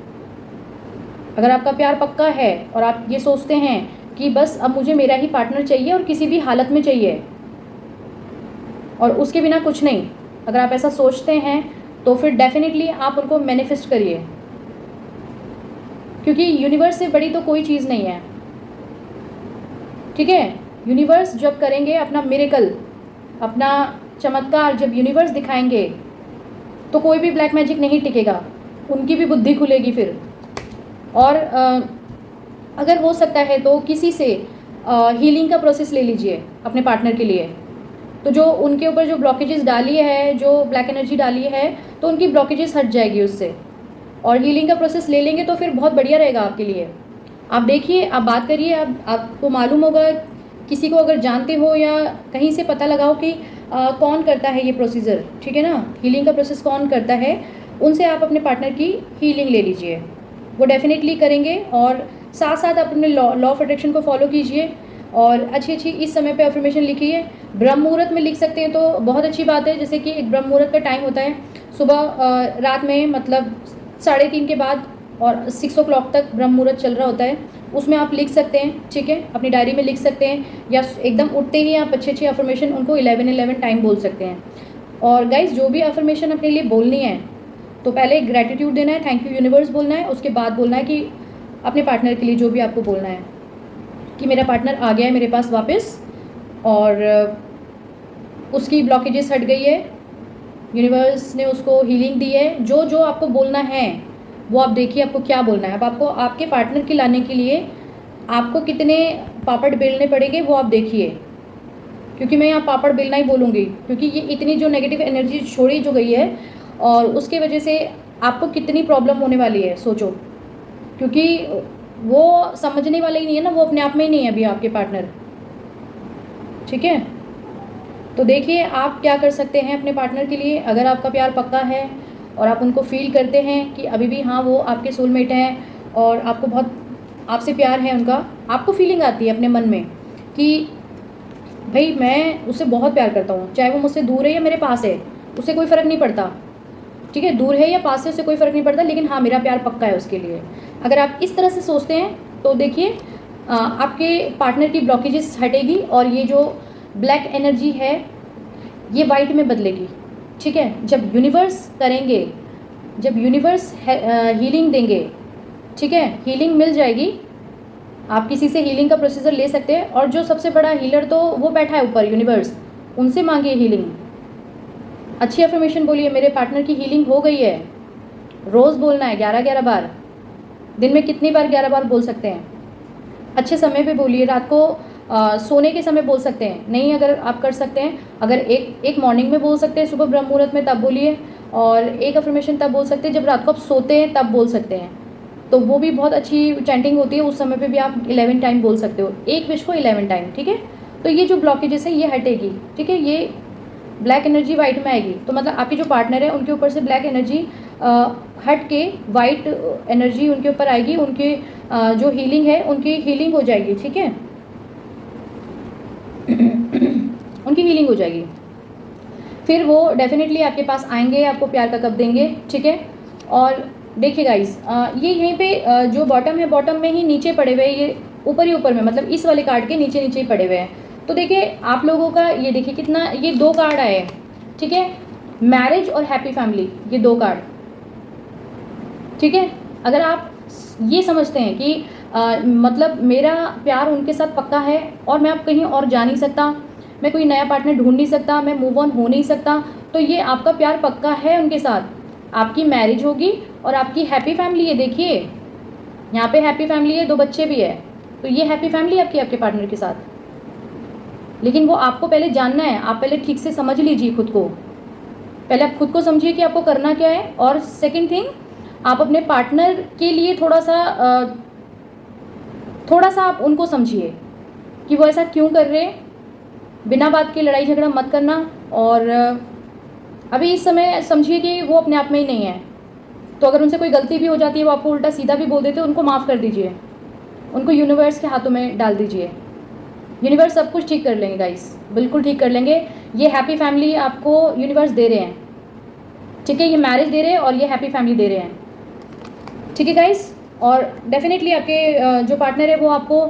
अगर आपका प्यार पक्का है और आप ये सोचते हैं कि बस अब मुझे मेरा ही पार्टनर चाहिए और किसी भी हालत में चाहिए और उसके बिना कुछ नहीं, अगर आप ऐसा सोचते हैं तो फिर डेफिनेटली आप उनको मैनिफेस्ट करिए, क्योंकि यूनिवर्स से बड़ी तो कोई चीज़ नहीं है, ठीक है? यूनिवर्स जब करेंगे अपना मिरेकल, अपना चमत्कार जब यूनिवर्स दिखाएंगे तो कोई भी ब्लैक मैजिक नहीं टिकेगा, उनकी भी बुद्धि खुलेगी फिर। और अगर हो सकता है तो किसी से हीलिंग का प्रोसेस ले लीजिए अपने पार्टनर के लिए। तो जो उनके ऊपर जो ब्लॉकेजेस डाली है, जो ब्लैक एनर्जी डाली है, तो उनकी ब्लॉकेजेस हट जाएगी उससे, और हीलिंग का प्रोसेस ले लेंगे तो फिर बहुत बढ़िया रहेगा आपके लिए। आप देखिए, आप बात करिए, आपको मालूम होगा, किसी को अगर जानते हो या कहीं से पता लगाओ कि कौन करता है ये प्रोसीजर, ठीक है ना, हीलिंग का प्रोसेस कौन करता है, उनसे आप अपने पार्टनर की हीलिंग ले लीजिए, वो डेफिनेटली करेंगे। और साथ साथ आप अपने लॉ ऑफ अट्रैक्शन को फॉलो कीजिए और अच्छी अच्छी इस समय पे अफर्मेशन लिखिए। ब्रह्म मुहूर्त में लिख सकते हैं तो बहुत अच्छी बात है, जैसे कि एक ब्रह्म मुहूर्त का टाइम होता है सुबह रात में, मतलब 3:30 के बाद और 6 o'clock तक ब्रह्म मुहूर्त चल रहा होता है, उसमें आप लिख सकते हैं, ठीक है, अपनी डायरी में लिख सकते हैं, या एकदम उठते ही आप अच्छी अच्छी अफर्मेशन उनको 11/11 टाइम बोल सकते हैं। और गाइज जो भी अफर्मेशन अपने लिए बोलनी है तो पहले ग्रैटिट्यूड देना है, थैंक यू यूनिवर्स बोलना है, उसके बाद बोलना है कि अपने पार्टनर के लिए जो भी आपको बोलना है कि मेरा पार्टनर आ गया है मेरे पास वापस और उसकी ब्लॉकेजेस हट गई है, यूनिवर्स ने उसको हीलिंग दी है। जो जो आपको बोलना है वो आप देखिए आपको क्या बोलना है। अब आपको आपके पार्टनर के लाने के लिए आपको कितने पापड़ बेलने पड़ेंगे वो आप देखिए, क्योंकि मैं यहाँ पापड़ बेलना ही बोलूँगी, क्योंकि ये इतनी जो नेगेटिव एनर्जी छोड़ी जो गई है और उसके वजह से आपको कितनी प्रॉब्लम होने वाली है सोचो, क्योंकि वो समझने वाला ही नहीं है ना, वो अपने आप में ही नहीं है अभी आपके पार्टनर। ठीक है, तो देखिए आप क्या कर सकते हैं अपने पार्टनर के लिए। अगर आपका प्यार पक्का है और आप उनको फील करते हैं कि अभी भी हाँ वो आपके सोलमेट हैं और आपको बहुत आपसे प्यार है उनका, आपको फीलिंग आती है अपने मन में कि भाई मैं उससे बहुत प्यार करता हूँ, चाहे वो मुझसे दूर है या मेरे पास है उससे कोई फ़र्क नहीं पड़ता। ठीक है, दूर है या पास है उससे कोई फ़र्क नहीं पड़ता, लेकिन हाँ मेरा प्यार पक्का है उसके लिए। अगर आप इस तरह से सोचते हैं तो देखिए आपके पार्टनर की ब्लॉकेजेस हटेगी और ये जो ब्लैक एनर्जी है ये वाइट में बदलेगी। ठीक है, जब यूनिवर्स करेंगे, जब यूनिवर्स हीलिंग देंगे, ठीक है, हीलिंग मिल जाएगी। आप किसी से हीलिंग का प्रोसीजर ले सकते हैं और जो सबसे बड़ा हीलर तो वो बैठा है ऊपर यूनिवर्स, उनसे मांगिए हीलिंग। अच्छी अफर्मेशन बोलिए, मेरे पार्टनर की हीलिंग हो गई है। रोज़ बोलना है 11-11 बार, दिन में कितनी बार 11 बार बोल सकते हैं। अच्छे समय पे बोलिए, रात को सोने के समय बोल सकते हैं, नहीं अगर आप कर सकते हैं, अगर एक मॉर्निंग में बोल सकते हैं सुबह ब्रह्म मुहूर्त में तब बोलिए, और एक अफर्मेशन तब बोल सकते हैं जब रात को आप सोते हैं तब बोल सकते हैं, तो वो भी बहुत अच्छी चैंटिंग होती है। उस समय पे भी आप 11 टाइम बोल सकते हो, एक विश को 11 टाइम। ठीक है, तो ये जो ब्लॉकेजेस है ये हटेगी। ठीक है, ये ब्लैक एनर्जी वाइट में आएगी, तो मतलब आपके जो पार्टनर है उनके ऊपर से ब्लैक एनर्जी हट के वाइट एनर्जी उनके ऊपर आएगी, उनके जो हीलिंग है उनकी हीलिंग हो जाएगी। ठीक है उनकी हीलिंग हो जाएगी, फिर वो डेफिनेटली आपके पास आएंगे, आपको प्यार का कप देंगे। ठीक है, और देखिए गाइस ये यहीं पे जो बॉटम है, बॉटम में ही नीचे पड़े हुए, ये ऊपर ही ऊपर में, मतलब इस वाले कार्ड के नीचे नीचे ही पड़े हुए हैं। तो देखिए आप लोगों का ये देखिए कितना, ये 2 कार्ड आए हैं। ठीक है, मैरिज और हैप्पी फैमिली, ये 2 कार्ड। ठीक है, अगर आप ये समझते हैं कि मतलब मेरा प्यार उनके साथ पक्का है और मैं अब कहीं और जा नहीं सकता, मैं कोई नया पार्टनर ढूंढ नहीं सकता, मैं मूव ऑन हो नहीं सकता, तो ये आपका प्यार पक्का है उनके साथ। आपकी मैरिज होगी और आपकी हैप्पी फैमिली है। देखिए यहाँ पे हैप्पी फैमिली है, 2 बच्चे भी है, तो ये हैप्पी फैमिली आपकी आपके पार्टनर के साथ। लेकिन वो आपको पहले जानना है, आप पहले ठीक से समझ लीजिए खुद को, पहले आप खुद को समझिए कि आपको करना क्या है। और सेकंड थिंग, आप अपने पार्टनर के लिए थोड़ा सा आप उनको समझिए कि वो ऐसा क्यों कर रहे हैं। बिना बात के लड़ाई झगड़ा मत करना, और अभी इस समय समझिए कि वो अपने आप में ही नहीं है, तो अगर उनसे कोई गलती भी हो जाती है, वो आपको उल्टा सीधा भी बोल देते हैं, उनको माफ़ कर दीजिए, उनको यूनिवर्स के हाथों में डाल दीजिए। यूनिवर्स सब कुछ ठीक कर लेंगे गाइस, बिल्कुल ठीक कर लेंगे। ये हैप्पी फैमिली आपको यूनिवर्स दे रहे हैं। ठीक है, ये मैरिज दे रहे हैं और ये हैप्पी फैमिली दे रहे हैं। ठीक है गाइस, और डेफिनेटली आपके जो पार्टनर है वो आपको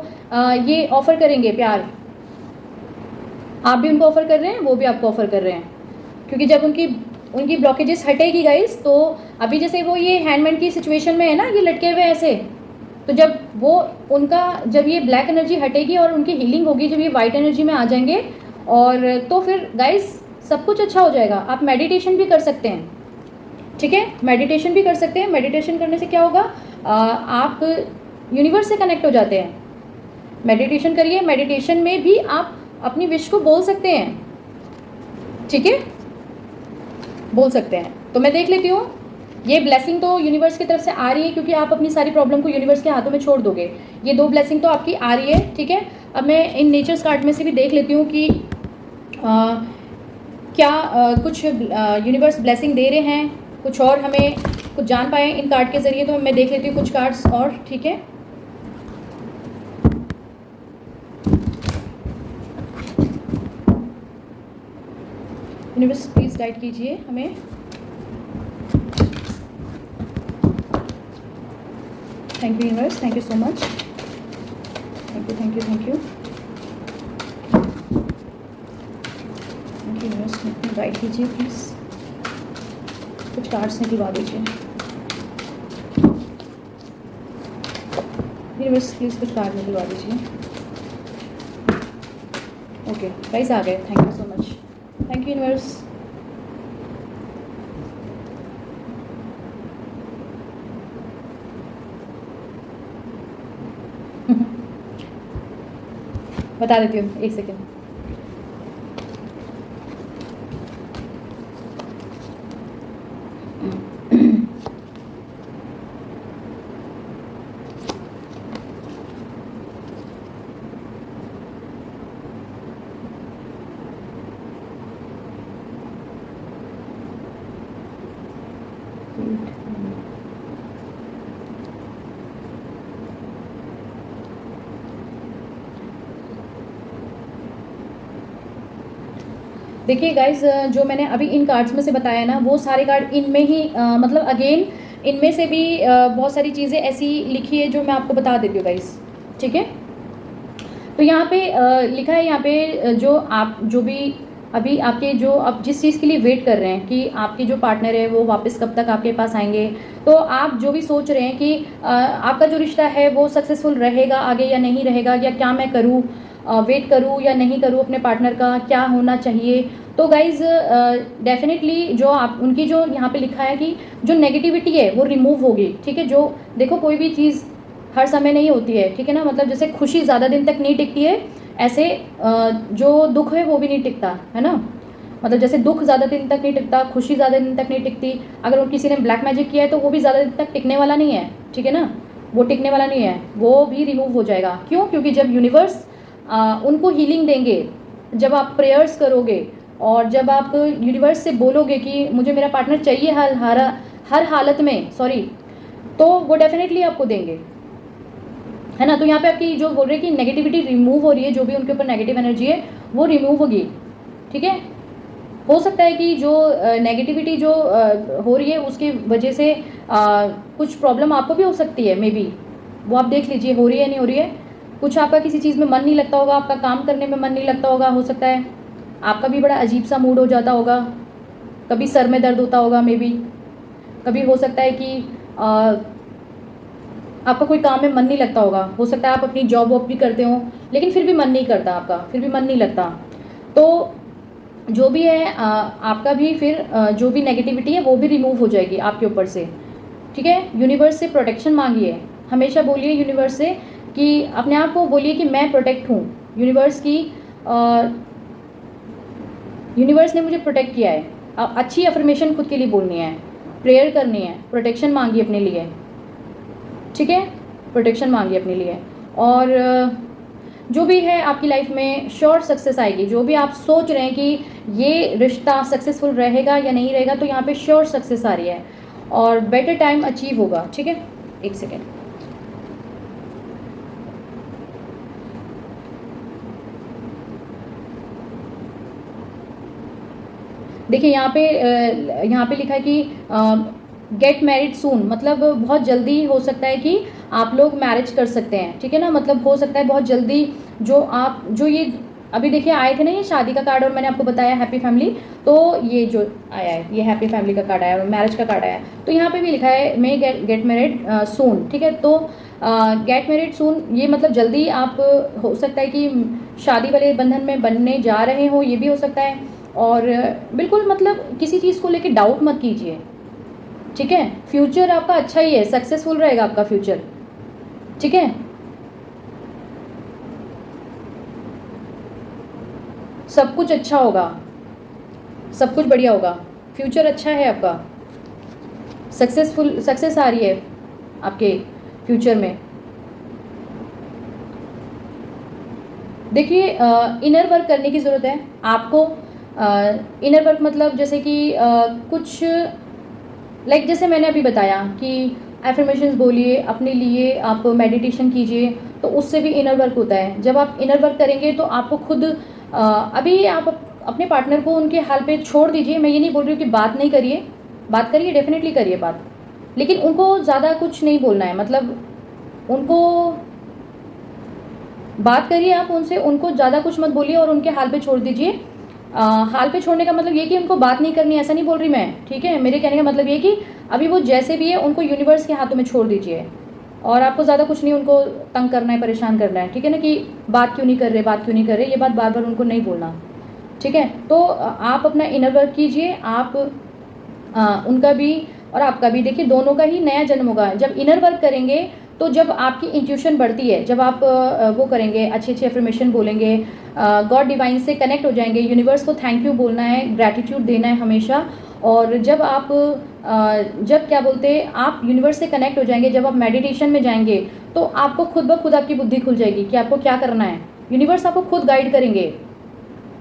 ये ऑफ़र करेंगे प्यार। आप भी उनको ऑफ़र कर रहे हैं, वो भी आपको ऑफ़र कर रहे हैं, क्योंकि जब उनकी ब्लॉकेजेस हटेगी गाइस, तो अभी जैसे वो ये हैंडमैन की सिचुएशन में है ना, ये लटके हुए ऐसे, तो जब जब ये ब्लैक एनर्जी हटेगी और उनकी हीलिंग होगी, जब ये वाइट एनर्जी में आ जाएंगे, और तो फिर गाइस सब कुछ अच्छा हो जाएगा। आप मेडिटेशन भी कर सकते हैं। ठीक है, मेडिटेशन भी कर सकते हैं। मेडिटेशन करने से क्या होगा, आप यूनिवर्स से कनेक्ट हो जाते हैं। मेडिटेशन करिए, मेडिटेशन में भी आप अपनी विश को बोल सकते हैं। ठीक है, बोल सकते हैं। तो मैं देख लेती हूँ, ये ब्लेसिंग तो यूनिवर्स की तरफ से आ रही है, क्योंकि आप अपनी सारी प्रॉब्लम को यूनिवर्स के हाथों में छोड़ दोगे। ये 2 ब्लेसिंग तो आपकी आ रही है। ठीक है, अब मैं इन नेचर्स कार्ड में से भी देख लेती हूँ कि क्या कुछ यूनिवर्स ब्लेसिंग दे रहे हैं, कुछ और हमें कुछ जान पाए इन कार्ड के ज़रिए। तो मैं देख लेती हूँ कुछ कार्ड्स और। ठीक है, यूनिवर्स प्लीज़ गाइड कीजिए हमें। Thank you universe, thank you so much, thank you thank you thank you thank universe guide कीजिए प्लीज़, कुछ कार्ड्स निकलवा दीजिए यूनिवर्स, प्लीज़ कुछ कार्ड निकलवा दीजिए। ओके गाइस आ गए, thank you so much, thank you universe. बता देती हूँ, एक सेकेंड। देखिए गाइज, जो मैंने अभी इन कार्ड्स में से बताया ना, वो सारे कार्ड इनमें ही मतलब अगेन इनमें से भी बहुत सारी चीज़ें ऐसी लिखी है जो मैं आपको बता देती हूँ गाइज, ठीक है। तो यहाँ पे लिखा है, यहाँ पे जो आप जो भी अभी आपके जो आप जिस चीज़ के लिए वेट कर रहे हैं कि आपके जो पार्टनर है वो वापस कब तक आपके पास आएंगे, तो आप जो भी सोच रहे हैं कि आपका जो रिश्ता है वो सक्सेसफुल रहेगा आगे या नहीं रहेगा, या क्या मैं करूँ, वेट करूँ या नहीं करूँ अपने पार्टनर का, क्या होना चाहिए। तो गाइज़ डेफिनेटली जो आप उनकी जो यहाँ पे लिखा है कि जो नेगेटिविटी है वो रिमूव होगी, ठीक है। जो देखो कोई भी चीज़ हर समय नहीं होती है, ठीक है ना, मतलब जैसे खुशी ज़्यादा दिन तक नहीं टिकती है, ऐसे जो दुख है वो भी नहीं टिकता है ना। मतलब जैसे दुख ज़्यादा दिन तक नहीं टिकता, खुशी ज़्यादा दिन तक नहीं टिकती। अगर वो किसी ने ब्लैक मैजिक किया है तो वो भी ज़्यादा दिन तक टिकने वाला नहीं है, ठीक है ना, वो टिकने वाला नहीं है, वो भी रिमूव हो जाएगा। क्यों? क्योंकि जब यूनिवर्स उनको हीलिंग देंगे, जब आप प्रेयर्स करोगे और जब आप यूनिवर्स से बोलोगे कि मुझे मेरा पार्टनर चाहिए हर हालत में, सॉरी, तो वो डेफिनेटली आपको देंगे, है ना। तो यहाँ पे आपकी जो बोल रहे हैं कि नेगेटिविटी रिमूव हो रही है, जो भी उनके ऊपर नेगेटिव एनर्जी है वो रिमूव होगी, ठीक है। हो सकता है कि जो नेगेटिविटी जो हो रही है उसकी वजह से कुछ प्रॉब्लम आपको भी हो सकती है, मे बी, वो आप देख लीजिए हो रही है नहीं हो रही है। कुछ आपका किसी चीज़ में मन नहीं लगता होगा, आपका काम करने में मन नहीं लगता होगा, हो सकता है आपका भी बड़ा अजीब सा मूड हो जाता होगा, कभी सर में दर्द होता होगा, मे बी कभी हो सकता है कि आपका कोई काम में मन नहीं लगता होगा, हो सकता है आप अपनी जॉब वॉब भी करते हो लेकिन फिर भी मन नहीं करता, आपका फिर भी मन नहीं लगता। तो जो भी है आपका भी फिर जो भी नेगेटिविटी है वो भी रिमूव हो जाएगी आपके ऊपर से, ठीक है। यूनिवर्स से प्रोटेक्शन मांगिए, हमेशा बोलिए यूनिवर्स से कि अपने आप को बोलिए कि मैं प्रोटेक्ट हूँ, यूनिवर्स की यूनिवर्स ने मुझे प्रोटेक्ट किया है। अच्छी अफर्मेशन खुद के लिए बोलनी है, प्रेयर करनी है, प्रोटेक्शन मांगिए अपने लिए, ठीक है, प्रोटेक्शन मांगिए अपने लिए। और जो भी है आपकी लाइफ में श्योर सक्सेस आएगी। जो भी आप सोच रहे हैं कि ये रिश्ता सक्सेसफुल रहेगा या नहीं रहेगा, तो यहाँ पे श्योर सक्सेस आ रही है और बेटर टाइम अचीव होगा, ठीक है। एक सेकेंड, देखिए यहाँ पे लिखा है कि गेट मैरिड सून, मतलब बहुत जल्दी हो सकता है कि आप लोग मैरिज कर सकते हैं, ठीक है ना। मतलब हो सकता है बहुत जल्दी जो ये अभी देखिए आए थे ना, ये शादी का कार्ड और मैंने आपको बताया हैप्पी फैमिली, तो ये जो आया है ये हैप्पी फैमिली का कार्ड आया और मैरिज का कार्ड आया। तो यहाँ पे भी लिखा है मे गेट मैरिड सून, ठीक है। तो गेट मैरिड सून ये मतलब जल्दी आप हो सकता है कि शादी वाले बंधन में बनने जा रहे हो, ये भी हो सकता है। और बिल्कुल मतलब किसी चीज़ को लेके डाउट मत कीजिए, ठीक है। फ्यूचर आपका अच्छा ही है, सक्सेसफुल रहेगा आपका फ्यूचर, ठीक है। सब कुछ अच्छा होगा, सब कुछ बढ़िया होगा, फ्यूचर अच्छा है आपका, सक्सेस आ रही है आपके फ्यूचर में। देखिए इनर वर्क करने की ज़रूरत है आपको। इनर वर्क मतलब जैसे कि कुछ लाइक जैसे मैंने अभी बताया कि एफर्मेशंस बोलिए अपने लिए, आप मेडिटेशन कीजिए, तो उससे भी इनर वर्क होता है। जब आप इनर वर्क करेंगे तो आपको खुद अभी आप अपने पार्टनर को उनके हाल पे छोड़ दीजिए। मैं ये नहीं बोल रही हूँ कि बात नहीं करिए, बात करिए, डेफिनेटली करिए बात, लेकिन उनको ज़्यादा कुछ नहीं बोलना है। मतलब उनको बात करिए आप उनसे, उनको ज़्यादा कुछ मत बोलिए और उनके हाल पे छोड़ दीजिए। हाल पे छोड़ने का मतलब ये कि उनको बात नहीं करनी, ऐसा नहीं बोल रही मैं, ठीक है। मेरे कहने का मतलब ये कि अभी वो जैसे भी है उनको यूनिवर्स के हाथों में छोड़ दीजिए, और आपको ज़्यादा कुछ नहीं उनको तंग करना है, परेशान करना है, ठीक है ना, कि बात क्यों नहीं कर रहे, बात क्यों नहीं कर रहे, ये बात बार बार उनको नहीं बोलना, ठीक है। तो आप अपना इनर वर्क कीजिए, आप उनका भी और आपका भी, देखिए दोनों का ही नया जन्म होगा जब इनर वर्क करेंगे। तो जब आपकी इंट्यूशन बढ़ती है, जब आप वो करेंगे, अच्छी अच्छी एफर्मेशन बोलेंगे, गॉड डिवाइन से कनेक्ट हो जाएंगे, यूनिवर्स को थैंक यू बोलना है, ग्रैटिट्यूड देना है हमेशा। और जब आप जब क्या बोलते हैं, आप यूनिवर्स से कनेक्ट हो जाएंगे, जब आप मेडिटेशन में जाएंगे, तो आपको खुद ब खुद आपकी बुद्धि खुल जाएगी कि आपको क्या करना है। यूनिवर्स आपको खुद गाइड करेंगे,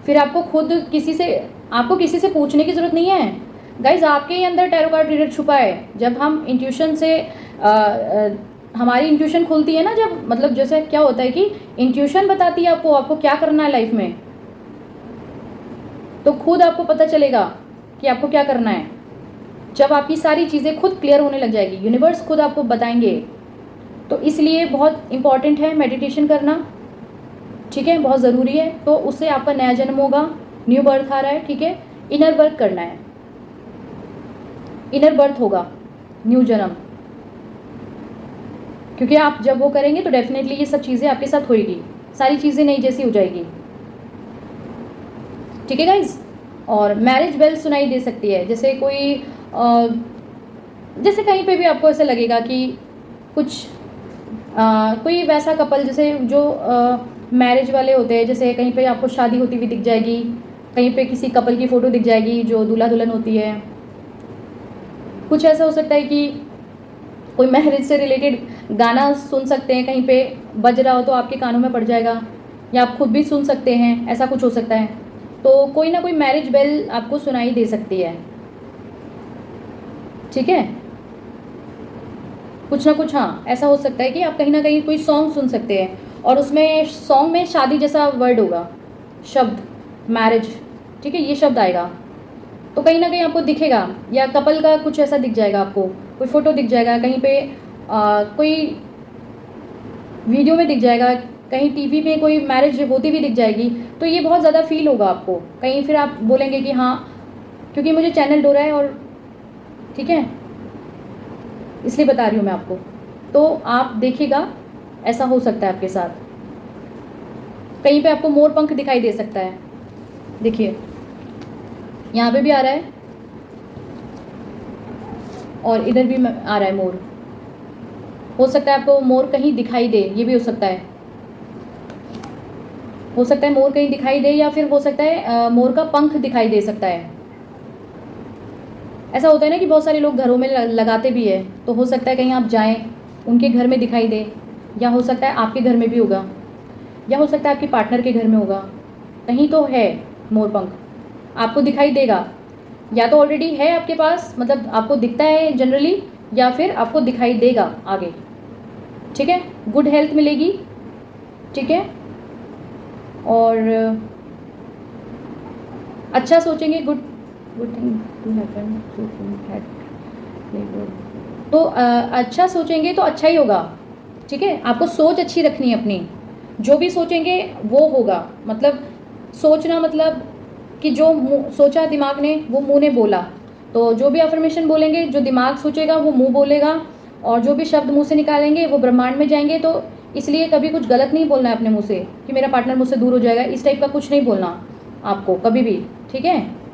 फिर आपको किसी से पूछने की ज़रूरत नहीं है गाइज। आपके ही अंदर टैरो कार्ड रीडर छुपा है। जब हम इंट्यूशन से हमारी इंट्यूशन खुलती है ना, जब मतलब जैसे क्या होता है कि इंट्यूशन बताती है आपको क्या करना है लाइफ में, तो खुद आपको पता चलेगा कि आपको क्या करना है। जब आपकी सारी चीज़ें खुद क्लियर होने लग जाएगी, यूनिवर्स खुद आपको बताएंगे। तो इसलिए बहुत इंपॉर्टेंट है मेडिटेशन करना, ठीक है, बहुत ज़रूरी है। तो उससे आपका नया जन्म होगा, न्यू बर्थ आ रहा है, ठीक है। इनर वर्क करना है, इनर बर्थ होगा, न्यू जन्म, क्योंकि आप जब वो करेंगे तो डेफिनेटली ये सब चीज़ें आपके साथ होएगी, सारी चीज़ें नई जैसी हो जाएगी, ठीक है गाइज। और मैरिज बेल सुनाई दे सकती है, जैसे जैसे कहीं पे भी आपको ऐसा लगेगा कि कुछ कोई वैसा कपल जैसे जो मैरिज वाले होते हैं, जैसे कहीं पे आपको शादी होती हुई दिख जाएगी, कहीं पे किसी कपल की फ़ोटो दिख जाएगी जो दूल्हा दुल्हन होती है। कुछ ऐसा हो सकता है कि कोई मैरिज से रिलेटेड गाना सुन सकते हैं, कहीं पे बज रहा हो तो आपके कानों में पड़ जाएगा, या आप खुद भी सुन सकते हैं, ऐसा कुछ हो सकता है। तो कोई ना कोई मैरिज बेल आपको सुनाई दे सकती है, ठीक है। कुछ ना कुछ, हाँ, ऐसा हो सकता है कि आप कहीं ना कहीं कोई सॉन्ग सुन सकते हैं, और उसमें सॉन्ग में शादी जैसा वर्ड होगा, शब्द मैरिज, ठीक है, ये शब्द आएगा। तो कहीं ना कहीं आपको दिखेगा, या कपल का कुछ ऐसा दिख जाएगा, आपको कोई फ़ोटो दिख जाएगा, कहीं पे कोई वीडियो में दिख जाएगा, कहीं टीवी में कोई मैरिज होती भी दिख जाएगी। तो ये बहुत ज़्यादा फील होगा आपको कहीं, फिर आप बोलेंगे कि हाँ, क्योंकि मुझे चैनल हो रहा है, और ठीक है, इसलिए बता रही हूँ मैं आपको। तो आप देखिएगा, ऐसा हो सकता है आपके साथ। कहीं पे आपको मोर पंख दिखाई दे सकता है, देखिए यहाँ पे भी आ रहा है, और इधर भी आ रहा है मोर। हो सकता है आपको मोर कहीं दिखाई दे, ये भी हो सकता है मोर कहीं दिखाई दे, या फिर हो सकता है मोर का पंख दिखाई दे सकता है। ऐसा होता है ना कि बहुत सारे लोग घरों में लगाते भी है, तो हो सकता है कहीं आप जाएं, उनके घर में दिखाई दे, या हो सकता है आपके घर में भी होगा, या हो सकता है आपके पार्टनर के घर में होगा, कहीं तो है मोर पंख, आपको दिखाई देगा। या तो ऑलरेडी है आपके पास, मतलब आपको दिखता है जनरली, या फिर आपको दिखाई देगा आगे, ठीक है। गुड हेल्थ मिलेगी, ठीक है, और अच्छा सोचेंगे, गुड थिंग टू हैपन, तो अच्छा सोचेंगे तो अच्छा ही होगा, ठीक है। आपको सोच अच्छी रखनी है अपनी, जो भी सोचेंगे वो होगा। मतलब सोचना मतलब कि जो सोचा दिमाग ने वो मुंह ने बोला, तो जो भी अफर्मेशन बोलेंगे, जो दिमाग सोचेगा वो मुंह बोलेगा, और जो भी शब्द मुंह से निकालेंगे वो ब्रह्मांड में जाएंगे। तो इसलिए कभी कुछ गलत नहीं बोलना है अपने मुंह से कि मेरा पार्टनर मुझसे दूर हो जाएगा, इस टाइप का कुछ नहीं बोलना आपको कभी भी, ठीक है।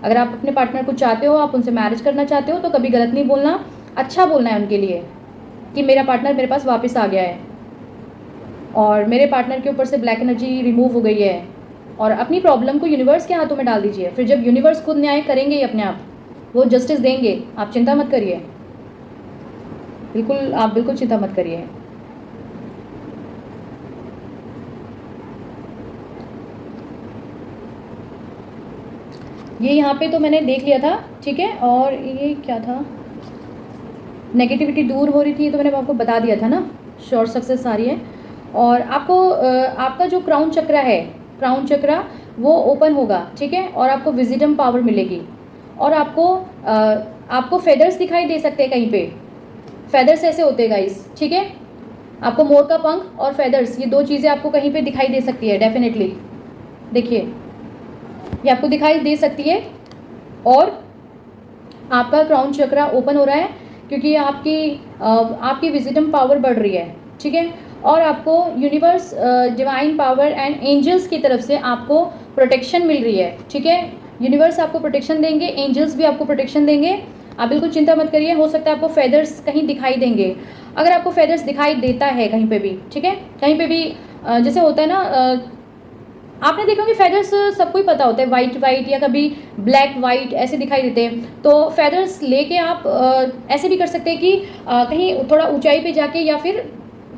अगर आप अपने पार्टनर को चाहते हो, आप उनसे मैरिज करना चाहते हो, तो कभी गलत नहीं बोलना, अच्छा बोलना है उनके लिए कि मेरा पार्टनर मेरे पास वापस आ गया है, और मेरे पार्टनर के ऊपर से ब्लैक एनर्जी रिमूव हो गई है। और अपनी प्रॉब्लम को यूनिवर्स के हाथों में डाल दीजिए, फिर जब यूनिवर्स खुद न्याय करेंगे ही अपने आप, वो जस्टिस देंगे, आप चिंता मत करिए, बिल्कुल, आप बिल्कुल चिंता मत करिए। ये यहाँ पे तो मैंने देख लिया था, ठीक है। और ये क्या था, नेगेटिविटी दूर हो रही थी, तो मैंने आपको बता दिया था ना, श्योर सक्सेस आ रही है। और आपको आपका जो क्राउन चक्रा है, क्राउन चक्रा वो ओपन होगा, ठीक है, और आपको विजिडम पावर मिलेगी। और आपको फेदर्स दिखाई दे सकते हैं कहीं पे, फेदर्स ऐसे होते हैं गाइस, ठीक है। आपको मोर का पंख और फेदर्स, ये दो चीज़ें आपको कहीं पे दिखाई दे सकती है डेफिनेटली। देखिए ये आपको दिखाई दे सकती है। और आपका क्राउन चक्रा ओपन हो रहा है क्योंकि आपकी विजिडम पावर बढ़ रही है, ठीक है। और आपको universe, divine power and angels की तरफ से आपको प्रोटेक्शन मिल रही है, ठीक है। यूनिवर्स आपको प्रोटेक्शन देंगे, एंजल्स भी आपको प्रोटेक्शन देंगे। आप बिल्कुल चिंता मत करिए। हो सकता है आपको फेदर्स कहीं दिखाई देंगे। अगर आपको फेदर्स दिखाई देता है कहीं पे भी, ठीक है, कहीं पे भी जैसे होता है ना, आपने देखा कि फेदर्स सबको ही पता होता है, वाइट वाइट या कभी ब्लैक वाइट ऐसे दिखाई देते हैं। तो फेदर्स लेके आप ऐसे भी कर सकते हैं कि कहीं थोड़ा ऊंचाई पे जाके या फिर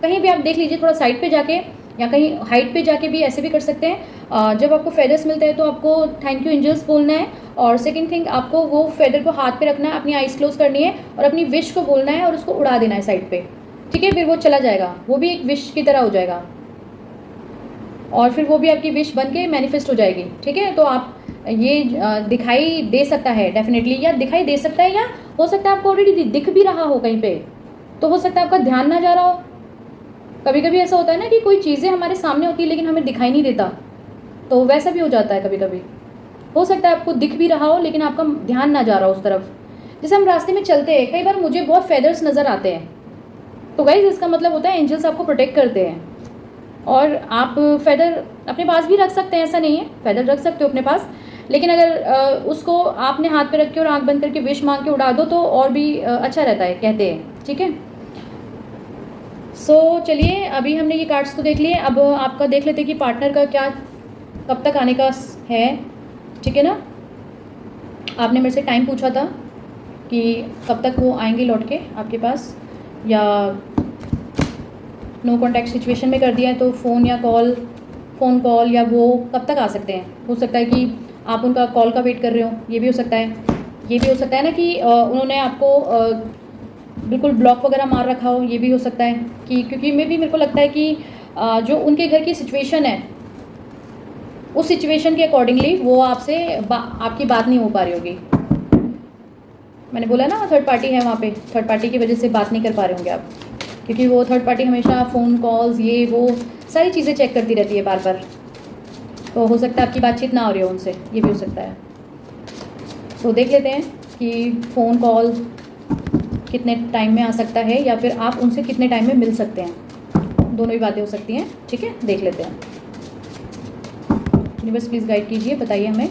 कहीं भी आप देख लीजिए, थोड़ा साइड पे जाके या कहीं हाइट पे जाके भी ऐसे भी कर सकते हैं। जब आपको फेदर्स मिलते हैं तो आपको थैंक यू एंजल्स बोलना है। और सेकंड थिंग, आपको वो फेदर को हाथ पे रखना है, अपनी आइज क्लोज करनी है और अपनी विश को बोलना है और उसको उड़ा देना है साइड पे, ठीक है। फिर वो चला जाएगा, वो भी एक विश की तरह हो जाएगा और फिर वो भी आपकी विश बन के मैनिफेस्ट हो जाएगी, ठीक है। तो आप ये दिखाई दे सकता है डेफिनेटली, या दिखाई दे सकता है, या हो सकता है आपको ऑलरेडी दिख भी रहा हो कहीं पे, तो हो सकता है आपका ध्यान ना जा रहा हो। कभी कभी ऐसा होता है ना कि कोई चीज़ें हमारे सामने होती है लेकिन हमें दिखाई नहीं देता, तो वैसा भी हो जाता है कभी कभी। हो सकता है आपको दिख भी रहा हो लेकिन आपका ध्यान ना जा रहा हो उस तरफ। जैसे हम रास्ते में चलते हैं, कई बार मुझे बहुत फेदर्स नज़र आते हैं, तो गाइस इसका मतलब होता है एंजल्स आपको प्रोटेक्ट करते हैं। और आप फेदर अपने पास भी रख सकते हैं, ऐसा नहीं है, फेदर रख सकते हो अपने पास, लेकिन अगर उसको आपने हाथ पे रख के और आंख बंद करके विश मांग के उड़ा दो तो और भी अच्छा रहता है, कहते हैं, ठीक है। सो चलिए, अभी हमने ये कार्ड्स तो देख लिए, अब आपका देख लेते हैं कि पार्टनर का क्या कब तक आने का है, ठीक है ना। आपने मेरे से टाइम पूछा था कि कब तक वो आएंगे लौट के आपके पास, या नो कॉन्टैक्ट सिचुएशन में कर दिया है तो फ़ोन कॉल या वो कब तक आ सकते हैं। हो सकता है कि आप उनका कॉल का वेट कर रहे हो, ये भी हो सकता है। ये भी हो सकता है ना कि उन्होंने आपको बिल्कुल ब्लॉक वगैरह मार रखा हो, ये भी हो सकता है कि, क्योंकि मेरे को लगता है कि जो उनके घर की सिचुएशन है उस सिचुएशन के अकॉर्डिंगली वो आपसे आपकी बात नहीं हो पा रही होगी। मैंने बोला ना थर्ड पार्टी है वहाँ पे, थर्ड पार्टी की वजह से बात नहीं कर पा रहे होंगे आप, क्योंकि वो थर्ड पार्टी हमेशा फ़ोन कॉल्स ये वो सारी चीज़ें चेक करती रहती है बार बार। तो हो सकता है आपकी बातचीत ना हो रही हो उनसे, ये भी हो सकता है। तो देख लेते हैं कि फ़ोन कॉल कितने टाइम में आ सकता है या फिर आप उनसे कितने टाइम में मिल सकते हैं, दोनों ही बातें हो सकती हैं, ठीक है। देख लेते हैं। बस प्लीज़ गाइड कीजिए, बताइए हमें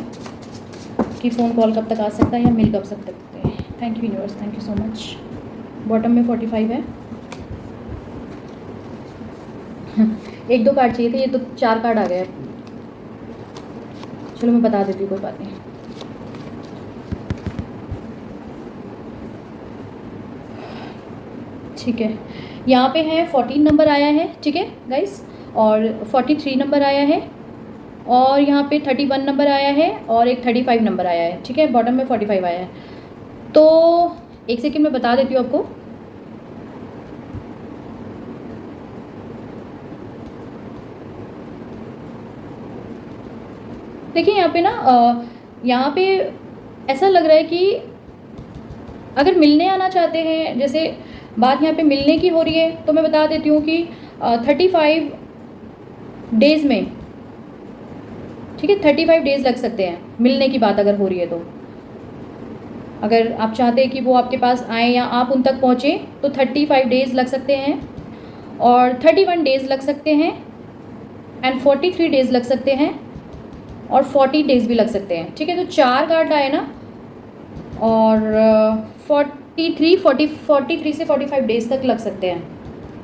कि फ़ोन कॉल कब तक आ सकता है या मिल कब सकते हैं। Thank you universe, thank you so much. Bottom में 45 है। एक दो कार्ड चाहिए थे, ये तो 4 कार्ड आ गए। चलो मैं बता देती हूँ, कोई बात नहीं। ठीक है, यहाँ पे है 14 नंबर आया है, ठीक है गाइस, और 43 नंबर आया है, और यहाँ पे 31 नंबर आया है, और एक 35 नंबर आया है, ठीक है। बॉटम में 45 आया है। तो एक सेकेंड में बता देती हूँ आपको। देखिए यहाँ पे ना यहाँ पे ऐसा लग रहा है कि अगर मिलने आना चाहते हैं, जैसे बात यहाँ पे मिलने की हो रही है, तो मैं बता देती हूँ कि 35 डेज़ में, ठीक है, 35 डेज़ लग सकते हैं मिलने की बात अगर हो रही है तो। अगर आप चाहते हैं कि वो आपके पास आए या आप उन तक पहुँचें तो 35 डेज़ लग सकते हैं, और 31 डेज़ लग सकते हैं, एंड 43 डेज़ लग सकते हैं, और 40 डेज़ भी लग सकते हैं, ठीक है। तो 4 कार्ड आए ना, और 43 से 45 डेज़ तक लग सकते हैं,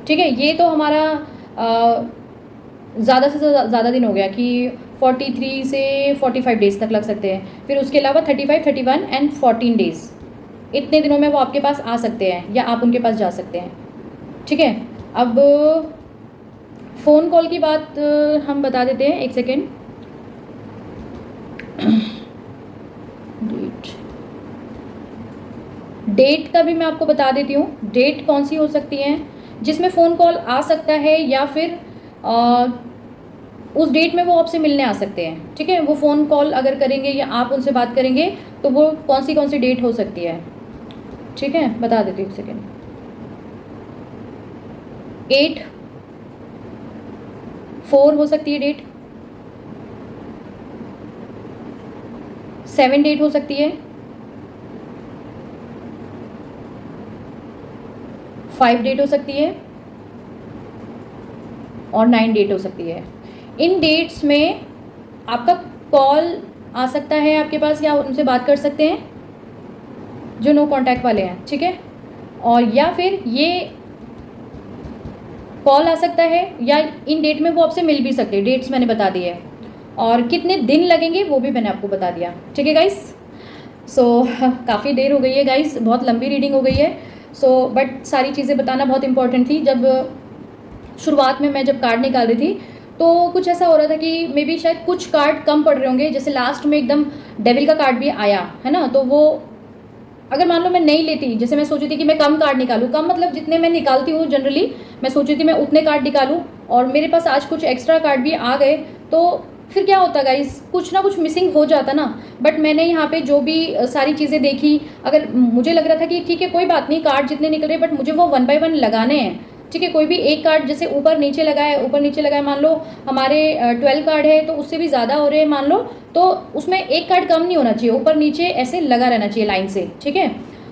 ठीक है। ये तो हमारा ज़्यादा से ज़्यादा दिन हो गया कि 43 से 45 डेज़ तक लग सकते हैं। फिर उसके अलावा 35, 31 एंड 14 डेज़, इतने दिनों में वो आपके पास आ सकते हैं या आप उनके पास जा सकते हैं, ठीक है। अब फ़ोन कॉल की बात हम बता देते हैं, एक सेकेंड। डेट का भी मैं आपको बता देती हूँ, डेट कौन सी हो सकती है जिसमें फ़ोन कॉल आ सकता है, या फिर उस डेट में वो आपसे मिलने आ सकते हैं, ठीक है। वो फ़ोन कॉल अगर करेंगे या आप उनसे बात करेंगे तो वो कौन सी डेट हो सकती है, ठीक है, बता देती हूँ, एक सेकेंड। 8/4 हो सकती है डेट, 7 डेट हो सकती है, 5 डेट हो सकती है और 9 डेट हो सकती है। इन डेट्स में आपका कॉल आ सकता है आपके पास, या उनसे बात कर सकते हैं जो नो कांटेक्ट वाले हैं, ठीक है। और या फिर ये कॉल आ सकता है, या इन डेट में वो आपसे मिल भी सकते हैं। डेट्स मैंने बता दी है, और कितने दिन लगेंगे वो भी मैंने आपको बता दिया, ठीक है गाइस। सो काफ़ी देर हो गई है गाइस, बहुत लंबी रीडिंग हो गई है। सो बट सारी चीज़ें बताना बहुत इंपॉर्टेंट थी। जब शुरुआत में मैं जब कार्ड निकाल रही थी तो कुछ ऐसा हो रहा था कि मे बी शायद कुछ कार्ड कम पड़ रहे होंगे, जैसे लास्ट में एकदम डेविल का कार्ड भी आया है ना, तो वो अगर मान लो मैं नहीं लेती, जैसे मैं सोची थी कि मैं कम कार्ड निकालूं, कम मतलब जितने मैं निकालती हूँ जनरली, मैं सोची थी मैं उतने कार्ड निकालूं, और मेरे पास आज कुछ एक्स्ट्रा कार्ड भी आ गए, तो फिर क्या होता गाइस, कुछ ना कुछ मिसिंग हो जाता ना। बट मैंने यहाँ पे जो भी सारी चीज़ें देखी, अगर मुझे लग रहा था कि ठीक है कोई बात नहीं, कार्ड जितने निकल रहे, बट मुझे वो 1 बाय 1 लगाने हैं, ठीक है। कोई भी एक कार्ड जैसे ऊपर नीचे लगाए, मान लो हमारे 12 कार्ड है तो उससे भी ज़्यादा हो रहे हैं मान लो, तो उसमें एक कार्ड कम नहीं होना चाहिए, ऊपर नीचे ऐसे लगा रहना चाहिए लाइन से, ठीक है।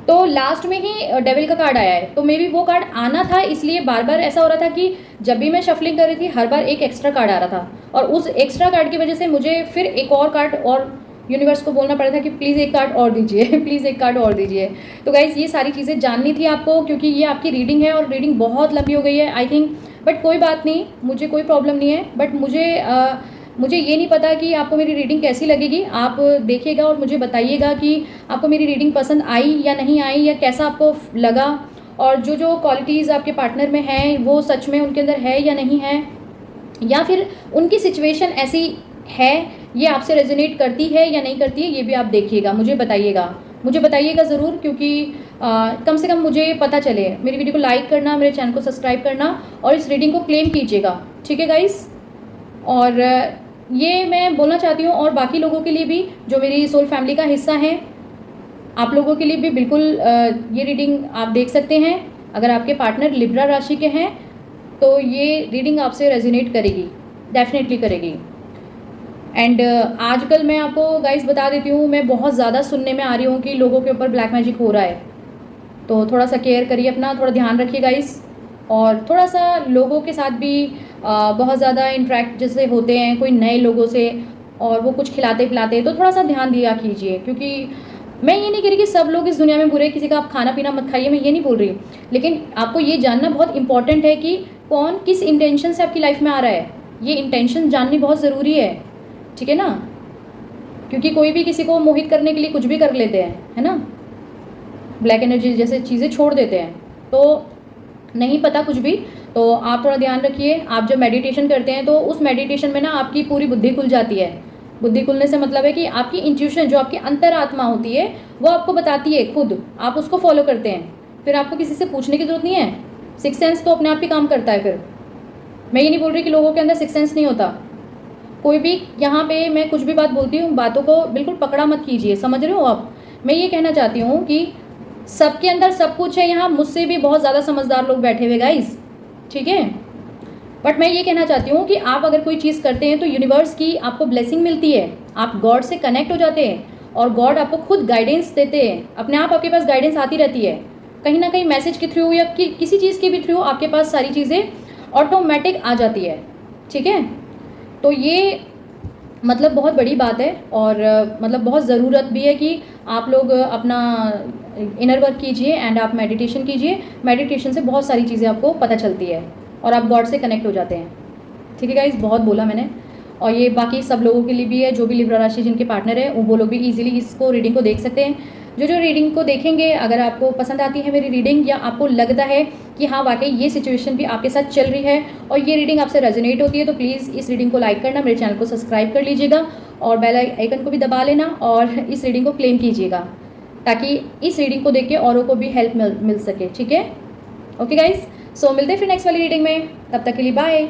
तो लास्ट में ही डेविल का कार्ड आया है, तो मे बी वो कार्ड आना था, इसलिए बार बार ऐसा हो रहा था कि जब भी मैं शफलिंग कर रही थी हर बार एक एक्स्ट्रा कार्ड आ रहा था, और उस एक्स्ट्रा कार्ड की वजह से मुझे फिर एक और कार्ड और यूनिवर्स को बोलना पड़ा था कि प्लीज़ एक कार्ड और दीजिए प्लीज़ एक कार्ड और दीजिए। तो गाइज़ ये सारी चीज़ें जाननी थी आपको, क्योंकि ये आपकी रीडिंग है और रीडिंग बहुत लंबी हो गई है आई थिंक, बट कोई बात नहीं, मुझे कोई प्रॉब्लम नहीं है। बट मुझे ये नहीं पता कि आपको मेरी रीडिंग कैसी लगेगी। आप देखिएगा और मुझे बताइएगा कि आपको मेरी रीडिंग पसंद आई या नहीं आई, या कैसा आपको लगा, और जो जो क्वालिटीज़ आपके पार्टनर में हैं वो सच में उनके अंदर है या नहीं है, या फिर उनकी सिचुएशन ऐसी है, ये आपसे रेजोनेट करती है या नहीं करती है, ये भी आप देखिएगा, मुझे बताइएगा ज़रूर, क्योंकि कम से कम मुझे पता चले। मेरी वीडियो को लाइक करना, मेरे चैनल को सब्सक्राइब करना, और इस रीडिंग को क्लेम कीजिएगा, ठीक है गाइस। और ये मैं बोलना चाहती हूँ, और बाकी लोगों के लिए भी जो मेरी सोल फैमिली का हिस्सा है, आप लोगों के लिए भी बिल्कुल ये रीडिंग आप देख सकते हैं। अगर आपके पार्टनर लिब्रा राशि के हैं तो ये रीडिंग आपसे रेजोनेट करेगी, डेफिनेटली करेगी। एंड आजकल मैं आपको गाइस बता देती हूँ, मैं बहुत ज़्यादा सुनने में आ रही हूँ कि लोगों के ऊपर ब्लैक मैजिक हो रहा है, तो थोड़ा सा केयर करिए अपना, थोड़ा ध्यान रखिए गाइस। और थोड़ा सा लोगों के साथ भी बहुत ज़्यादा इंटरेक्ट जैसे होते हैं कोई नए लोगों से, और वो कुछ खिलाते पिलाते, तो थोड़ा सा ध्यान दिया कीजिए। क्योंकि मैं ये नहीं कह रही कि सब लोग इस दुनिया में बुरे, किसी का आप खाना पीना मत खाइए, मैं ये नहीं बोल रही, लेकिन आपको ये जानना बहुत इंपॉर्टेंट है कि कौन किस इंटेंशन से आपकी लाइफ में आ रहा है। ये इंटेंशन जाननी बहुत ज़रूरी है, ठीक है ना, क्योंकि कोई भी किसी को मोहित करने के लिए कुछ भी कर लेते हैं, है ना, ब्लैक एनर्जी जैसे चीज़ें छोड़ देते हैं, तो नहीं पता कुछ भी। तो आप थोड़ा ध्यान रखिए। आप जब मेडिटेशन करते हैं तो उस मेडिटेशन में ना आपकी पूरी बुद्धि खुल जाती है। बुद्धि खुलने से मतलब है कि आपकी इंट्यूशन, जो आपकी अंतरात्मा होती है, वो आपको बताती है खुद, आप उसको फॉलो करते हैं, फिर आपको किसी से पूछने की जरूरत नहीं है। सिक्स सेंस तो अपने आप ही काम करता है। फिर मैं ये नहीं बोल रही कि लोगों के अंदर सिक्स सेंस नहीं होता, कोई भी, यहाँ पे मैं कुछ भी बात बोलती हूँ, बातों को बिल्कुल पकड़ा मत कीजिए, समझ रहे हो आप। मैं ये कहना चाहती हूँ कि सबके अंदर सब कुछ है, यहाँ मुझसे भी बहुत ज़्यादा समझदार लोग बैठे हुए गाइस, ठीक है। बट मैं ये कहना चाहती हूँ कि आप अगर कोई चीज़ करते हैं तो यूनिवर्स की आपको ब्लेसिंग मिलती है, आप गॉड से कनेक्ट हो जाते हैं, और गॉड आपको खुद गाइडेंस देते हैं, अपने आप आपके पास गाइडेंस आती रहती है, कहीं ना कहीं मैसेज के थ्रू या किसी चीज़ के भी थ्रू आपके पास सारी चीज़ें ऑटोमेटिक आ जाती है, ठीक है। तो ये मतलब बहुत बड़ी बात है, और मतलब बहुत ज़रूरत भी है कि आप लोग अपना इनर वर्क कीजिए एंड आप मेडिटेशन कीजिए। मेडिटेशन से बहुत सारी चीज़ें आपको पता चलती है और आप गॉड से कनेक्ट हो जाते हैं, ठीक है गाइस। बहुत बोला मैंने, और ये बाकी सब लोगों के लिए भी है, जो भी लिब्रा राशि जिनके पार्टनर है वो लोग भी इजीली इसको रीडिंग को देख सकते हैं। जो रीडिंग को देखेंगे, अगर आपको पसंद आती है मेरी रीडिंग, या आपको लगता है कि हाँ वाकई ये सिचुएशन भी आपके साथ चल रही है और ये रीडिंग आपसे रेजोनेट होती है, तो प्लीज़ इस रीडिंग को लाइक करना, मेरे चैनल को सब्सक्राइब कर लीजिएगा, और बेल आइकन को भी दबा लेना, और इस रीडिंग को क्लेम कीजिएगा, ताकि इस रीडिंग को देख के औरों को भी हेल्प मिल सके, ठीक है। ओके गाइज, सो मिलते हैं फिर नेक्स्ट वाली रीडिंग में, तब तक के लिए बाय।